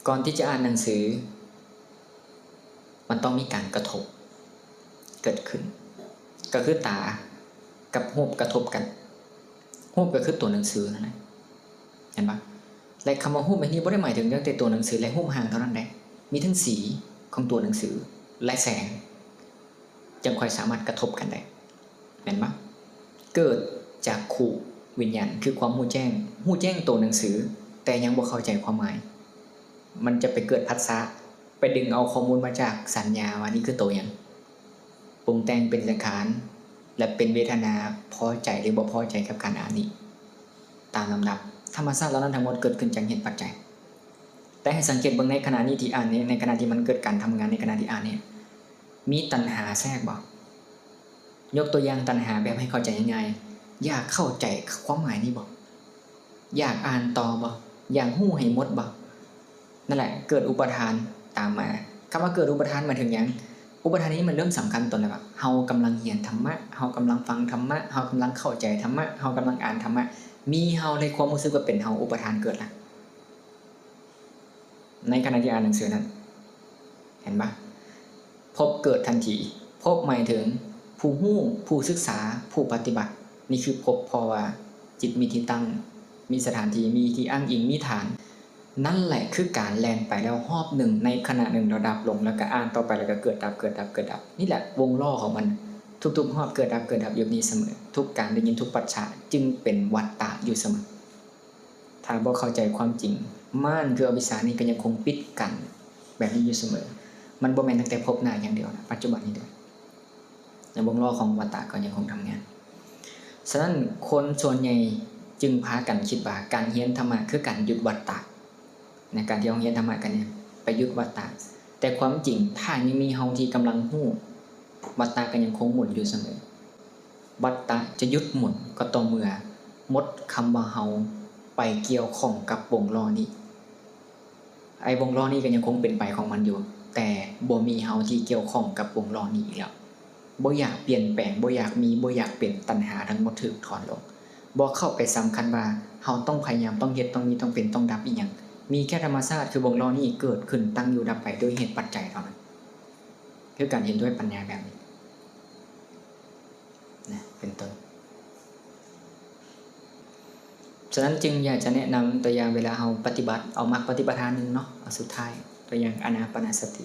ก่อนที่จะอ่านหนังสือมันต้องมีการกระทบเกิดขึ้นก็คือตากับรูปกระทบกันรูปก็คือตัวหนังสือนั่นแหละเห็นปะและคำว่ารูปในนี้ไม่ได้หมายถึงแต่ตัวหนังสือและรูปห่างเท่านั้นแหละมีทั้งสีของตัวหนังสือและแสงจึงค่อยสามารถกระทบกันได้เห็นปะเกิดจากขู่วิญญาณคือความหู้แจ้งตัวหนังสือแต่ยังบ่เข้าใจความหมายมันจะไปเกิดผัสสะไปดึงเอาข้อมูลมาจากสัญญาว่านี่คือตัวอย่างปรุงแต่งเป็นสังขารและเป็นเวทนาพอใจหรือบ่พอใจกับการอ่านนี้ตามลำดับธรรมชาติเหล่านั้นทั้งหมดเกิดขึ้นจากเหตุปัจจัยแต่ให้สังเกตเบิ่งในขณะนี้ที่อ่านนี้ในขณะที่มันเกิดการทำงานในขณะที่อ่านเนี่ยมีตัณหาแทรกบ่ยกตัวอย่างตัณหาแบบให้เข้าใจง่ายๆอยากเข้าใจความหมายนี้บ่อยากอ่านต่อบ่อยากฮู้ให้หมดบ่นั่นแหละเกิดอุปทานตามมาคำว่าเกิดอุปทานหมายถึงหยังอุปทานนี้มันเริ่มสำคัญตอนไหนวะเฮากำลังเรียนธรรมะเฮากำลังฟังธรรมะเฮากำลังเข้าใจธรรมะเฮากำลังอ่านธรรมะมีเฮาในความรู้สึกว่าเป็นเฮาอุปทานเกิดละในขณะที่อ่านหนังสือนั้นเห็นปะพบเกิดทันทีพบหมายถึงผู้ฮู้ผู้ศึกษาผู้ปฏิบัตินี่คือพบเพราะว่า จิตมีที่ตั้งมีสถานที่มีที่อ้างอิงมีฐานนั่นแหละคือการแลนไปแล้วรอบหนึ่งในขณะหนึ่งเราดับลงแล้วก็อ่านต่อไปแล้วก็เกิดดับเกิดดับเกิดดับนี่แหละวงล้อของมันทุกๆรอบเกิดดับเกิดดับอยู่นี้เสมอทุกการได้ยินทุกปัจฉาจึงเป็นวัฏฏะอยู่เสมอถ้าบ่เข้าใจความจริงม่านคืออวิชชานี่ก็ยังคงปิดกันแบบนี้อยู่เสมอมันบ่แม่นตั้งแต่พบหน้าอย่างเดียวนะปัจจุบันนี้ด้วยในวงล้อของวัฏฏะก็ยังคงทำงานฉะนั้นคนส่วนใหญ่จึงพากันคิดว่าการเรียนธรรมะคือการหยุดวัฏฏะในการที่เราเรียนธรรมะกันเนี่ยไปหยุดวัฏฏะแต่ความจริงถ้ายังมีเฮาที่กำลังฮู้วัฏฏะก็ยังคงหมุนอยู่เสมอวัฏฏะจะหยุดหมุนก็ต่อเมื่อหมดคำว่าเฮาไปเกี่ยวข้องกับวงล้อนี้ไอ้วงล้อนี้ก็ยังคงเป็นไปของมันอยู่แต่บ่มีเฮาที่เกี่ยวข้องกับวงล้อนี้อีกแล้วบ่อยากเปลี่ยนแปลงบ่อยากมีบ่อยากเปลี่ยนตัณหาทั้งหมดถูกถอนลงบ่เข้าไปสำคัญว่าเฮาต้องพยายามต้องเฮ็ดต้องมีต้องเป็นต้องดับอีหยังมีแค่ธรรมชาติคือวงล้อนี้เกิดขึ้นตั้งอยู่ดับไปด้วยเหตุปัจจัยเท่านั้นคือการเห็นด้วยปัญญาแบบนี้นะเป็นต้นฉะนั้นจึงอยากจะแนะนำตัวอย่างเวลาเราปฏิบัติเอามรรคปฏิปทานึงเนาะเอาสุดท้ายตัวอย่างอานาปานสติ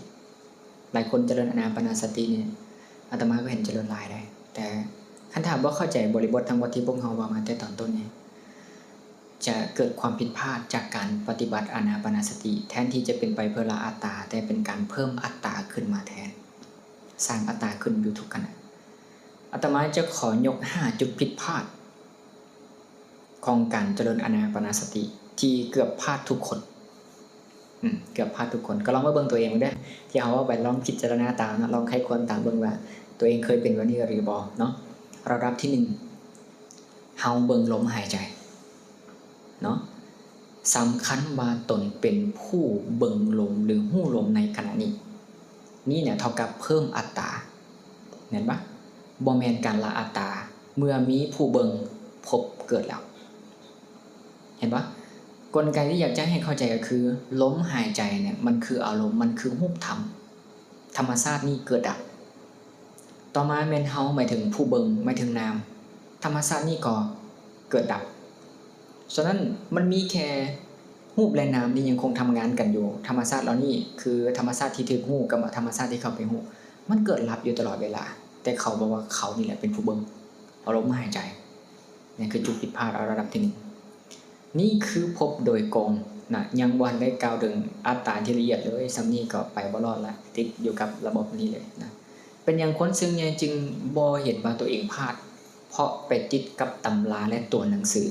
หลายคนเจริญอานาปานสติเนี่ยอาตมาก็เห็นเจริญหลายได้แต่คันถามว่าเข้าใจบริบททั้งหมดที่พวกเราว่ามาแต่ตอนต้นเนี่ยจะเกิดความผิดพลาดจากการปฏิบัติอานาปานสติแทนที่จะเป็นไปเพื่อละอัตตาแต่เป็นการเพิ่มอัตตาขึ้นมาแทนสร้างอัตตาขึ้นอยู่ทุกขณะอาตมาจะขอยก5จุดผิดพลาดของการเจริญอานาปานสติที่เกือบพลาดทุกคนเกือบพลาดทุกคนก็ลองมาเบิ่งตัวเองได้ที่เขาว่าไปลองพิจารณาตามนะลองใครควรตามเบิ่งว่าตัวเองเคยเป็นวันนี้หรือบ่เนาะระดับที่1เฮาเบิ่งลมหายใจเนาะสำคัญว่าตนเป็นผู้เบิ่งลมหรือหู้ลมในขณะนี้นี่เนี่ยเท่ากับเพิ่มอัตตาเห็นปะบ่แม่นการละอัตตาเมื่อมีผู้เบิ่งพบเกิดแล้วเห็นปะกลไกที่อยากจะให้เข้าใจก็คือลมหายใจเนี่ยมันคืออารมณ์มันคือรูปธรรมชาตินี่เกิดดับต่อมาแม่นเฮาหมายถึงผู้เบิ่งหมายถึงนามธรรมชาตินี่ก็เกิดดับฉะนั้นมันมีแค่รูปและนามนี่ยังคงทำงานกันอยู่ธรรมชาติเหล่านี้คือธรรมชาติที่ถูกฮู้กับธรรมชาติที่เข้าไปฮู้มันเกิดรับอยู่ตลอดเวลาแต่เขาบอกว่าเขานี่แหละเป็นผู้เบิ่งเอาลมหายใจนี่คือจุดผิดพลาดระดับที่1นี่คือพบโดยกองนะยังวันได้กล่าวถึงอัตตาที่ละเอียดเลยซ้ำนี้ก็ไปบ่รอดละติดอยู่กับระบบนี้เลยนะเป็นอย่างคนซึ่งเนี่ยจึงบ่เห็นว่าตัวเองพลาดเพราะไปติดกับตำราและตัวหนังสือ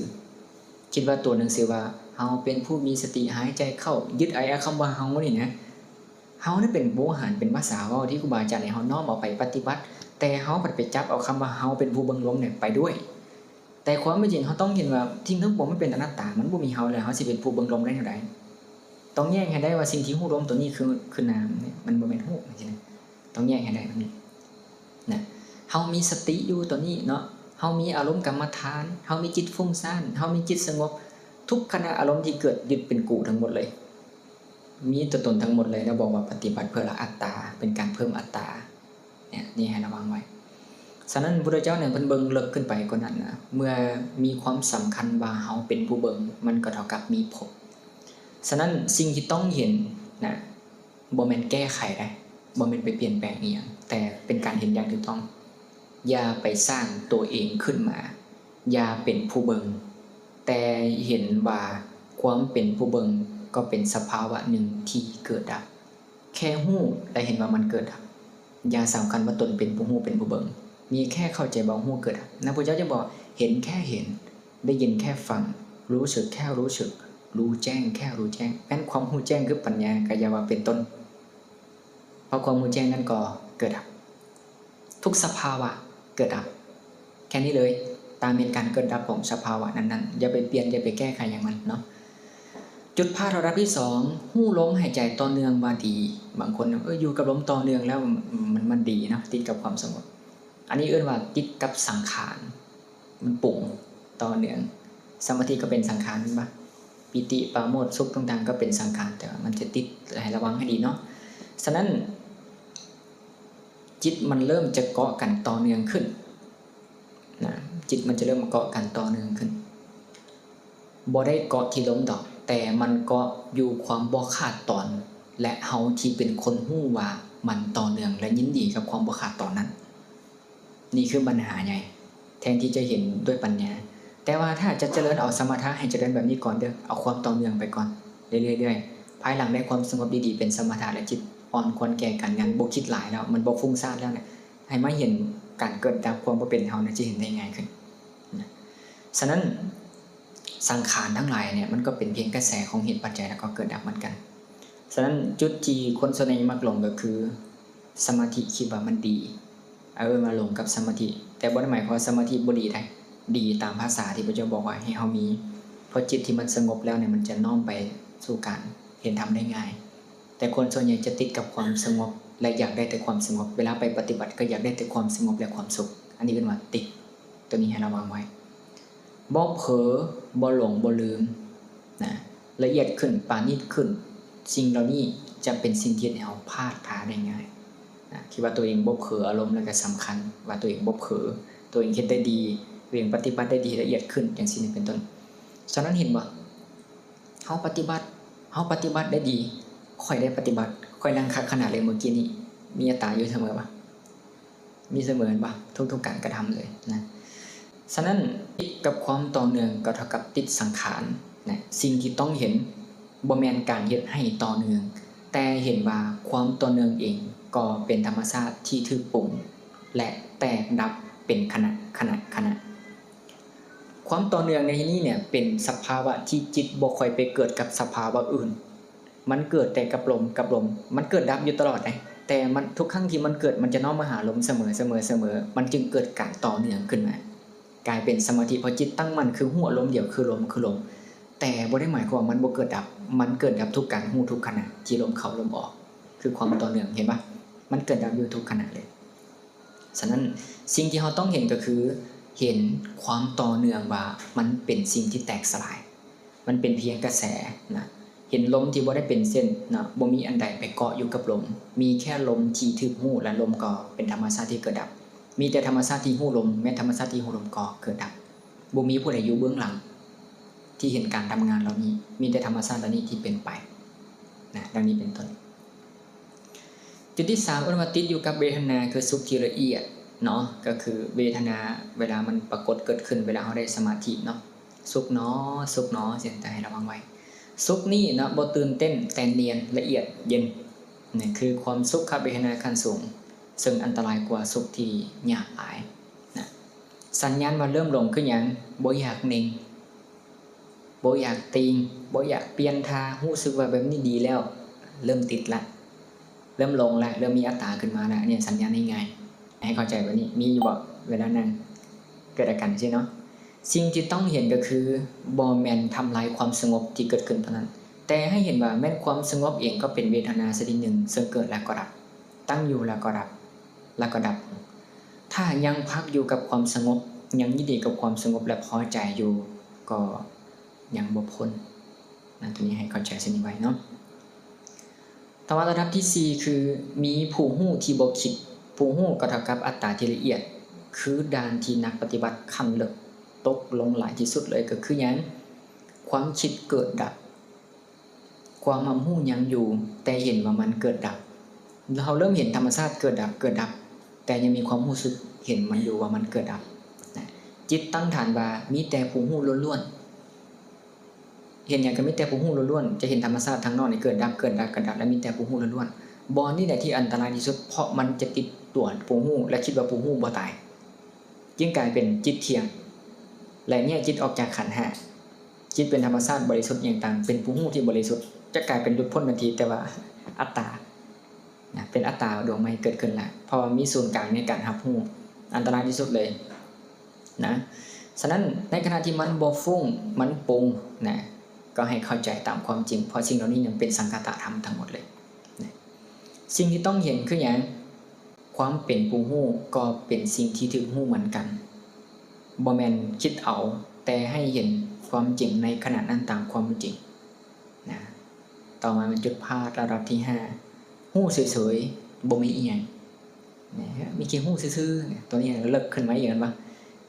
คิดว่าตัวหนังสือว่าเฮาเป็นผู้มีสติหายใจเข้ายึดไอ้คำว่าเฮานี่นะเฮานี่เป็นโบราณเป็นภาษาเว้าที่ครูบาอาจารย์ให้เฮาน้อมเอาไปปฏิบัติแต่เฮาไปจับเอาคำว่าเฮาเป็นผู้เบิ่งลมเนี่ยไปด้วยแต่ความเป็นจริงเขาต้องเห็นว่าทิ้งทั้งปวงมันเป็นอนัตตามันบ่มีเฮาแล้วเฮาสิเป็นผู้เบิ่งลมได้เท่าใดต้องแยกให้ได้ว่าสิ่งที่ฮู้ลมตัวนี้คือนามเนี่ยมันบ่แม่นฮู้จังซี่นะต้องแยกให้ได้แบบนี้นะเฮามีสติอยู่ตัวนี้เนาะเฮามีอารมณ์กรรมฐานเฮามีจิตฟุ้งซ่านเฮามีจิตสงบทุกขณะอารมณ์ที่เกิดยึดเป็นกูทั้งหมดเลยมีตัวตนทั้งหมดเลยแล้วบอกว่าปฏิบัติเพื่อละอัตตาเป็นการเพิ่มอัตตาเนี่ยนี่ให้ระวังไว้ฉะนั้นพระพุทธเจ้าเนี่ยเพิ่นเบิ่งลึกขึ้นไปกว่านั้นนะเมื่อมีความสำคัญว่าเฮาเป็นผู้เบิ่งมันก็เท่ากับมีภพฉะนั้นสิ่งที่ต้องเห็นนะบ่แม่นแก้ไขได้บ่แม่นไปเปลี่ยนแปลงอีหยังแต่เป็นการเห็นอย่างถูกต้องอย่าไปสร้างตัวเองขึ้นมาอย่าเป็นผู้เบิ่งแต่เห็นว่าความเป็นผู้เบิ่งก็เป็นสภาวะหนึ่งที่เกิดดับแค่ฮู้และเห็นว่ามันเกิดดับอย่าสำคัญว่าตนเป็นผู้ฮู้เป็นผู้เบิ่งมีแค่เข้าใจว่าฮู้เกิดดับนะพระเจ้าจะบอกเห็นแค่เห็นได้ยินแค่ฟังรู้สึกแค่รู้สึกรู้แจ้งแค่รู้แจ้งแม้นความรู้แจ้งคือปัญญากายาวาเป็นต้นเพราะความรู้แจ้งนั้นก็เกิดดับทุกสภาวะเกิดดับแค่นี้เลยตามเป็นการเกิดดับของสภาวะนั้นๆอย่าไปเปลี่ยนอย่าไปแก้ไขอย่างมันเนาะจุดพลาดระดับที่2ฮู้ลมหายใจต่อเนื่องว่าดีบางคนอยู่กับลมต่อเนื่องแล้วมันดีนะติดกับความสงบอันนี้เรียกว่าติดกับสังขารมันปุ่งต่อเนื่องสมาธิก็เป็นสังขารป่ะปิติปราโมทย์สุขต่างๆก็เป็นสังขารแต่ว่ามันจะติดให้ระวังให้ดีเนาะฉะนั้นจิตมันเริ่มจะเกาะกันต่อเนื่องขึ้นนะจิตมันจะเริ่มเกาะกันต่อเนื่องขึ้น บ่ได้เกาะที่ล้มดอกแต่มันเกาะอยู่ความบ่ขาดตอนและเฮาที่เป็นคนฮู้ว่ามันต่อเนื่องและยินดีกับความบ่ขาดตอนนั้นนี่คือปัญหาใหญ่แทนที่จะเห็นด้วยปัญญาแต่ว่าถ้าจะเจริญเอาสมถะให้เจริญแบบนี้ก่อนเด้อเอาความต่อเนื่องไปก่อนเรื่อยๆภายหลังได้ความสงบดีๆเป็นสมถะและจิตอ่อนควรแก่การงานบ่คิดหลายแล้วมันบ่ฟุ้งซ่านแล้วเนี่ยให้มาเห็นการเกิดดับความบ่เป็นเฮาเนี่ยจะเห็นได้ง่ายขึ้นนะฉะนั้นสังขารทั้งหลายเนี่ยมันก็เป็นเพียงกระแสของเหตุปัจจัยแล้วก็เกิดดับเหมือนกันฉะนั้นจุดที่คนส่วนใหญ่มักหลงก็คือสมาธิคิดว่ามันดีมาหลงกับสมาธิแต่บ่ได้หมายความว่าสมาธิบ่ดีได้ดีตามภาษาที่พระเจ้าบอกว่าให้เฮามีเพราะจิตที่มันสงบแล้วเนี่ยมันจะน้อมไปสู่การเห็นธรรมได้ง่ายแต่คนส่วนใหญ่จะติดกับความสงบและอยากได้แต่ความสงบเวลาไปปฏิบัติก็อยากได้แต่ความสงบและความสุขอันนี้เป็นว่าติดตัวนี้ให้ระวังไว้บ่เผลอบ่หลงบ่ลืมนะละเอียดขึ้นปราณีตขึ้นสิ่งเหล่านี้จะเป็นสิ่งที่ให้เราพลาดท่าได้ง่ายนะคิดว่าตัวเองบ่เผลออารมณ์แล้วก็สำคัญว่าตัวเองบ่เผลอตัวเองคิดได้ดีตัวเองปฏิบัติได้ดีละเอียดขึ้นอย่างนี้เป็นต้นฉะนั้นเห็นบ่เฮาปฏิบัติได้ดีค่อยได้ปฏิบัติค่อยนั่งคักขนาดเลยเมื่อกี้นี้มีอัตตาอยู่เสมอป่ะมีเสมอป่ะทุกๆการกระทำเลยนะฉะนั้นติดกับความต่อเนื่องก็เท่ากับติดสังขารนะสิ่งที่ต้องเห็นบ่แม่นการเฮ็ดให้ต่อเนื่องแต่เห็นว่าความต่อเนื่องเองก็เป็นธรรมชาติที่ถูกปรุงและแตกดับเป็นขณะความต่อเนื่องในที่นี้เนี่ยเป็นสภาวะที่จิตบ่ค่อยไปเกิดกับสภาวะอื่นมันเกิดแต่กับลมมันเกิดดับอยู่ตลอดเลยแต่มันทุกครั้งที่มันเกิดมันจะน้อมมาหาลมเสมอมันจึงเกิดการต่อเนื่องขึ้นมากลายเป็นสมาธิพอจิตตั้งมั่นคือหัวลมเดียวคือลมแต่บ่ได้หมายความว่ามันบ่เกิดดับมันเกิดดับทุกการหูทุกขณะที่ลมเข้าลมออกคือความต่อเนื่องเห็นป่ะมันเกิดดับอยู่ทุกขณะเลยฉะนั้นสิ่งที่เราต้องเห็นก็คือเห็นความต่อเนื่องว่ามันเป็นสิ่งที่แตกสลายมันเป็นเพียงกระแสนะเห็นลมที่บ่ได้เป็นเส้นนะบ่มีอันใดไปเกาะอยู่กับลมมีแค่ลมที่ถูกหูและลมก็เป็นธรรมชาติที่เกิดดับมีแต่ธรรมชาติที่หูลมแม้ธรรมชาติที่หูลมก็เกิดดับบ่มีผู้ใดอยู่เบื้องหลังที่เห็นการทำงานเหล่านี้มีแต่ธรรมชาติเหล่านี้ที่เป็นไปนะดังนี้เป็นต้นจุดที่3อุปมาติดอยู่กับเวทนาคือสุขที่ละเอียดเนาะก็คือเวทนาเวลามันปรากฏเกิดขึ้นเวลาเราได้สมาธิเนาะสุขเนาะเสียใจให้ระวังไว้สุขนี่นะบ่ตื่นเต้นแต่เนียนละเอียดเย็นนี่คือความสุขขเวทนาขั้นสูงซึ่งอันตรายกว่าสุขที่หยาบหลายนะสัญญาณว่าเริ่มหลงคือหยังบ่อยากนิ่งบ่อยากติงบ่อยากเปลี่ยนท่ารู้สึกว่าแบบนี้ดีแล้วเริ่มติดละเริ่มหลงละเริ่มมีอัตตาขึ้นมาละเนี่ยสัญญาณง่ายๆให้เข้าใจว่านี่มีอยู่บ่เวลานั้นเกิดอาการใช่เนาะสิ่งที่ต้องเห็นก็คือบ่แม่นทำลายความสงบที่เกิดขึ้นเท่านั้นแต่ให้เห็นว่าแม้ความสงบเองก็เป็นเวทนาชนิดหนึ่งซึ่งเกิดแล้วก็ดับตั้งอยู่แล้วก็ดับถ้ายังพักอยู่กับความสงบยังยินดีกับความสงบและพอใจอยู่ก็ยังบ่พ้นนะตัวนี้ให้เข้าใจเส้นนี้ไว้เนาะต่อมาระดับที่4คือมีผู้ฮู้ที่บ่คิดผู้ฮู้ก็เท่ากับอัตตาที่ละเอียดคือด่านที่นักปฏิบัติขั้นลึกตกลงหลายที่สุดเลยก็คือหยังความคิดเกิดดับความหมู่ยังอยู่แต่เห็นว่ามันเกิดดับเราเริ่มเห็นธรรมชาติเกิดดับแต่ยังมีความรู้สึกเห็นมันอยู่ว่ามันเกิดดับจิตตั้งฐานว่ามีแต่ผู้ฮู้ล้วนๆเห็นอย่างก็มีแต่ผู้ฮู้ล้วนๆจะเห็นธรรมชาติทางนอกนี่เกิดดับและมีแต่ผู้ฮู้ล้วนๆบ่นี่แหละที่อันตรายที่สุดเพราะมันจะติดตัวผู้ฮู้และคิดว่าผู้ฮู้บ่ตายจึงกลายเป็นจิตเที่ยงและเนี่ยจิตออกจากขันธ์5จิตเป็นธรรมชาติบริสุทธิ์อย่างต่างเป็นผู้ฮู้ที่บริสุทธิ์จะกลายเป็นหลุดพ้นทันทีแต่ว่าอัตตาเป็นอัตตาดวงใหม่เกิดขึ้นแล้วพอมีศูนย์กลางในการรับรู้อันตรายที่สุดเลยนะฉะนั้นในขณะที่มันบ่ฟุ้งมันปรุงนะก็ให้เข้าใจตามความจริงเพราะสิ่งเหล่านี้ยังเป็นสังคตธรรมทั้งหมดเลยนะสิ่งที่ต้องเห็นคืออย่างความเป็นผู้ฮู้ก็เป็นสิ่งที่ถูกฮู้เหมือนกันบ่แม่นคิดเอาแต่ให้เห็นความจริงในขณะนั้นตามความจริงนะต่อมาเป็นจุดพาดระดับที่5ฮู้เฉยๆบ่มีอีหยังนะมีแค่ฮู้ซื่อๆตัวนี้เลิกขึ้นมาอย่างนั้นบ่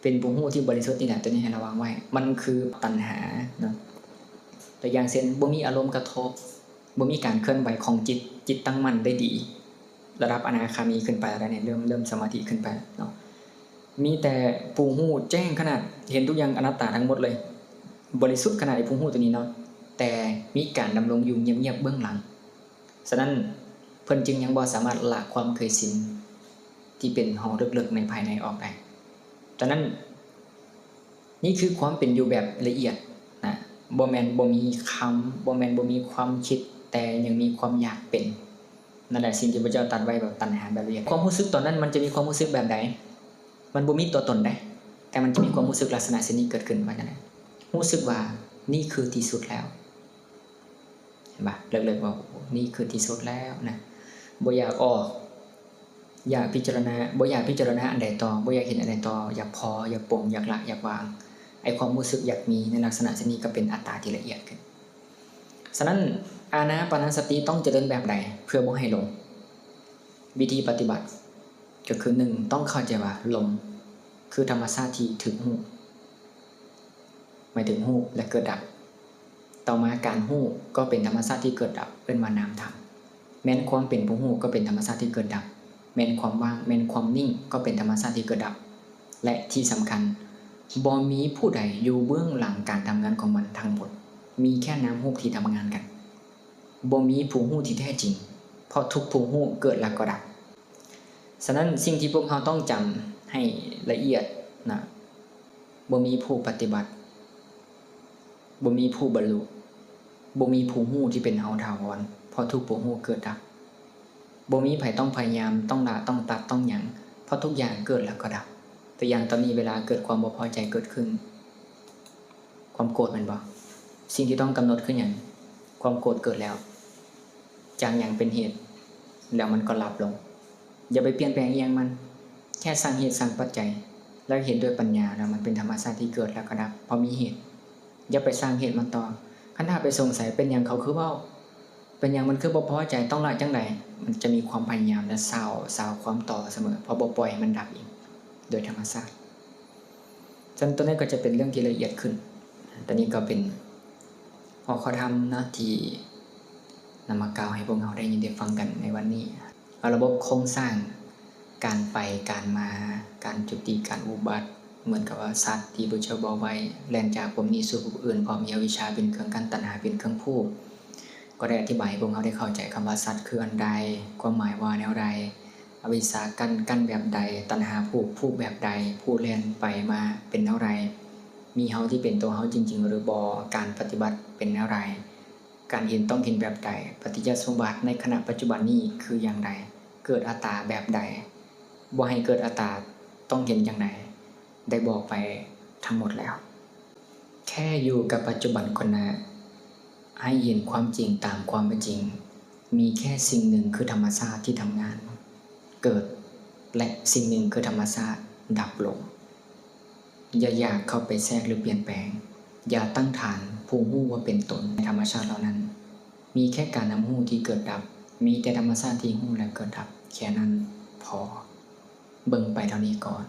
เป็นผู้รู้ที่บริสุทธิ์นี่แหละตัวนี้ให้ระวังไว้มันคือตัณหาเนาะตัวอย่างเช่นบ่มีอารมณ์กระทบบ่มีการเคลื่อนไหวของจิตตั้งมั่นได้ดีระดับอนาคามีขึ้นไปแล้วเนี่ยเริ่มสมาธิขึ้นไปเนาะมีแต่ผู้รู้แจ้งขนาดเห็นทุกอย่างอนัตตาทั้งหมดเลยบริสุทธิ์ขนาดผู้รู้ตัวนี้เนาะแต่มีการดำรงอยู่เงียบๆเบื้องหลังฉะนั้นเพิ่นจึงยังบ่สามารถละความเคยชินที่เป็นห้องลึกๆในภายในออกได้ฉะนั้นนี่คือความเป็นอยู่แบบละเอียดนะบ่แม่นบ่มีคำบ่แม่นบ่มีความคิดแต่ยังมีความอยากเป็นนั่นแหละสิ่งที่พระเจ้าตรัสไว้แบบตัณหาแบบละเอียดความรู้สึกตอนนั้นมันจะมีความรู้สึกแบบใดมันบ่มีตัวตนได้แต่มันจะมีความรู้สึกลักษณะเช่นนี้เกิดขึ้นว่าจังได๋รู้สึกว่านี่คือที่สุดแล้วเห็นป่ะเลิกๆว่านี่คือที่สุดแล้วนะบ่อยากออกอยากพิจารณาบ่อยากพิจารณาอันใดต่อบ่อยากเห็นอันใดต่ออยากพออยากปลงอยากละอยากวางไอ้ความรู้สึกอยากมีในลักษณะเช่นนี้ก็เป็นอัตตาที่ละเอียดขึ้นฉะนั้นอานาปานสติต้องเจริญแบบใดเพื่อบ่ให้หลงวิธีปฏิบัติก็คือ1ต้องเข้าใจว่าลมคือธรรมชาติที่ถึงหูหมายถึงหูและเกิดดับต่อมาการหูก็เป็นธรรมชาติที่เกิดดับเป็นว่านามธรรมแม้นความเป็นผู้หูก็เป็นธรรมชาติที่เกิดดับแม้นความว่างแม้นความนิ่งก็เป็นธรรมชาติที่เกิดดับและที่สำคัญบ่มีผู้ใดอยู่เบื้องหลังการทำงานของมันทั้งหมดมีแค่น้ำหูที่ทำงานกันบ่มีผู้หูที่แท้จริงเพราะทุกผู้หูเกิดแล้วก็ดับฉะนั้นสิ่งที่พวกเราต้องจำให้ละเอียดนะบ่มีผู้ปฏิบัติบ่มีผู้บรรลุบ่มีผู้หูที่เป็นเฮาถาวรเพราะทุกผู้หูเกิดดับบ่มีไผต้องพยายามต้องละต้องตัดต้องหยังเพราะทุกอย่างเกิดแล้วก็ดับตัวอย่างตอนนี้เวลาเกิดความบ่พอใจเกิดขึ้นความโกรธแม่นบ่สิ่งที่ต้องกำหนดคือหยังความโกรธเกิดแล้วจากหยังเป็นเหตุแล้วมันก็ลับลงอย่าไปเปลี่ยนแปลงอีหยังมันแค่สร้างเหตุสร้างปัจจัยแล้วเห็นด้วยปัญญาแล้วมันเป็นธรรมชาติที่เกิดแล้วก็ดับพอมีเหตุอย่าไปสร้างเหตุมันต่อคันถ้าไปสงสัยเป็นหยังเขาคือเว้าเป็นหยังมันคือบ่พอใจต้องละจังไดมันจะมีความพยายามและสาวความต่อเสมอเพราะบ่ปล่อยให้มันดับเองโดยธรรมชาติจนตัวนี้ก็จะเป็นเรื่องที่ละเอียดขึ้นตอนนี้ก็เป็นข้อธรรมนะที่นำมากล่าวให้พวกเราได้ยินได้ฟังกันในวันนี้ระบบโครงสร้างการไปการมาการจุติการอุบัติเหมือนกับว่าสัตว์ที่พระเจ้าบอกไว้แล่นจากภพนี้สู่ภพอื่นเพราะมีอวิชชาเป็นเครื่องกั้นตัณหาเป็นเครื่องผูกก็ได้อธิบายให้พวกเราได้เข้าใจคำว่าสัตว์คืออันใดความหมายว่าแนวใดอวิชชากั้นแบบใดตัณหาผูกแบบใดผู้แล่นไปมาเป็นแนวใดมีเฮาที่เป็นตัวเฮาจริงๆหรือบ่การปฏิบัติเป็นแนวใดการเห็นต้องเห็นแบบใดปฏิจจสมุปบาทในขณะปัจจุบันนี้คืออย่างไรเกิดอัตตาแบบใดบ่ให้เกิดอัตตาต้องเห็นอย่างไรได้บอกไปทั้งหมดแล้วแค่อยู่กับปัจจุบันคนนะให้เห็นความจริงตามความเป็นจริงมีแค่สิ่งหนึ่งคือธรรมชาติที่ทำงานเกิดและสิ่งหนึ่งคือธรรมชาติดับลงอย่าอยากเข้าไปแทรกหรือเปลี่ยนแปลงอย่าตั้งฐานผู้รู้ว่าเป็นตนในธรรมชาติเหล่านั้นมีแค่การนำรู้ที่เกิดดับมีแต่ธรรมชาติที่รู้และเกิดดับแค่นั้นพอเบิ่งไปเท่านี้ก่อน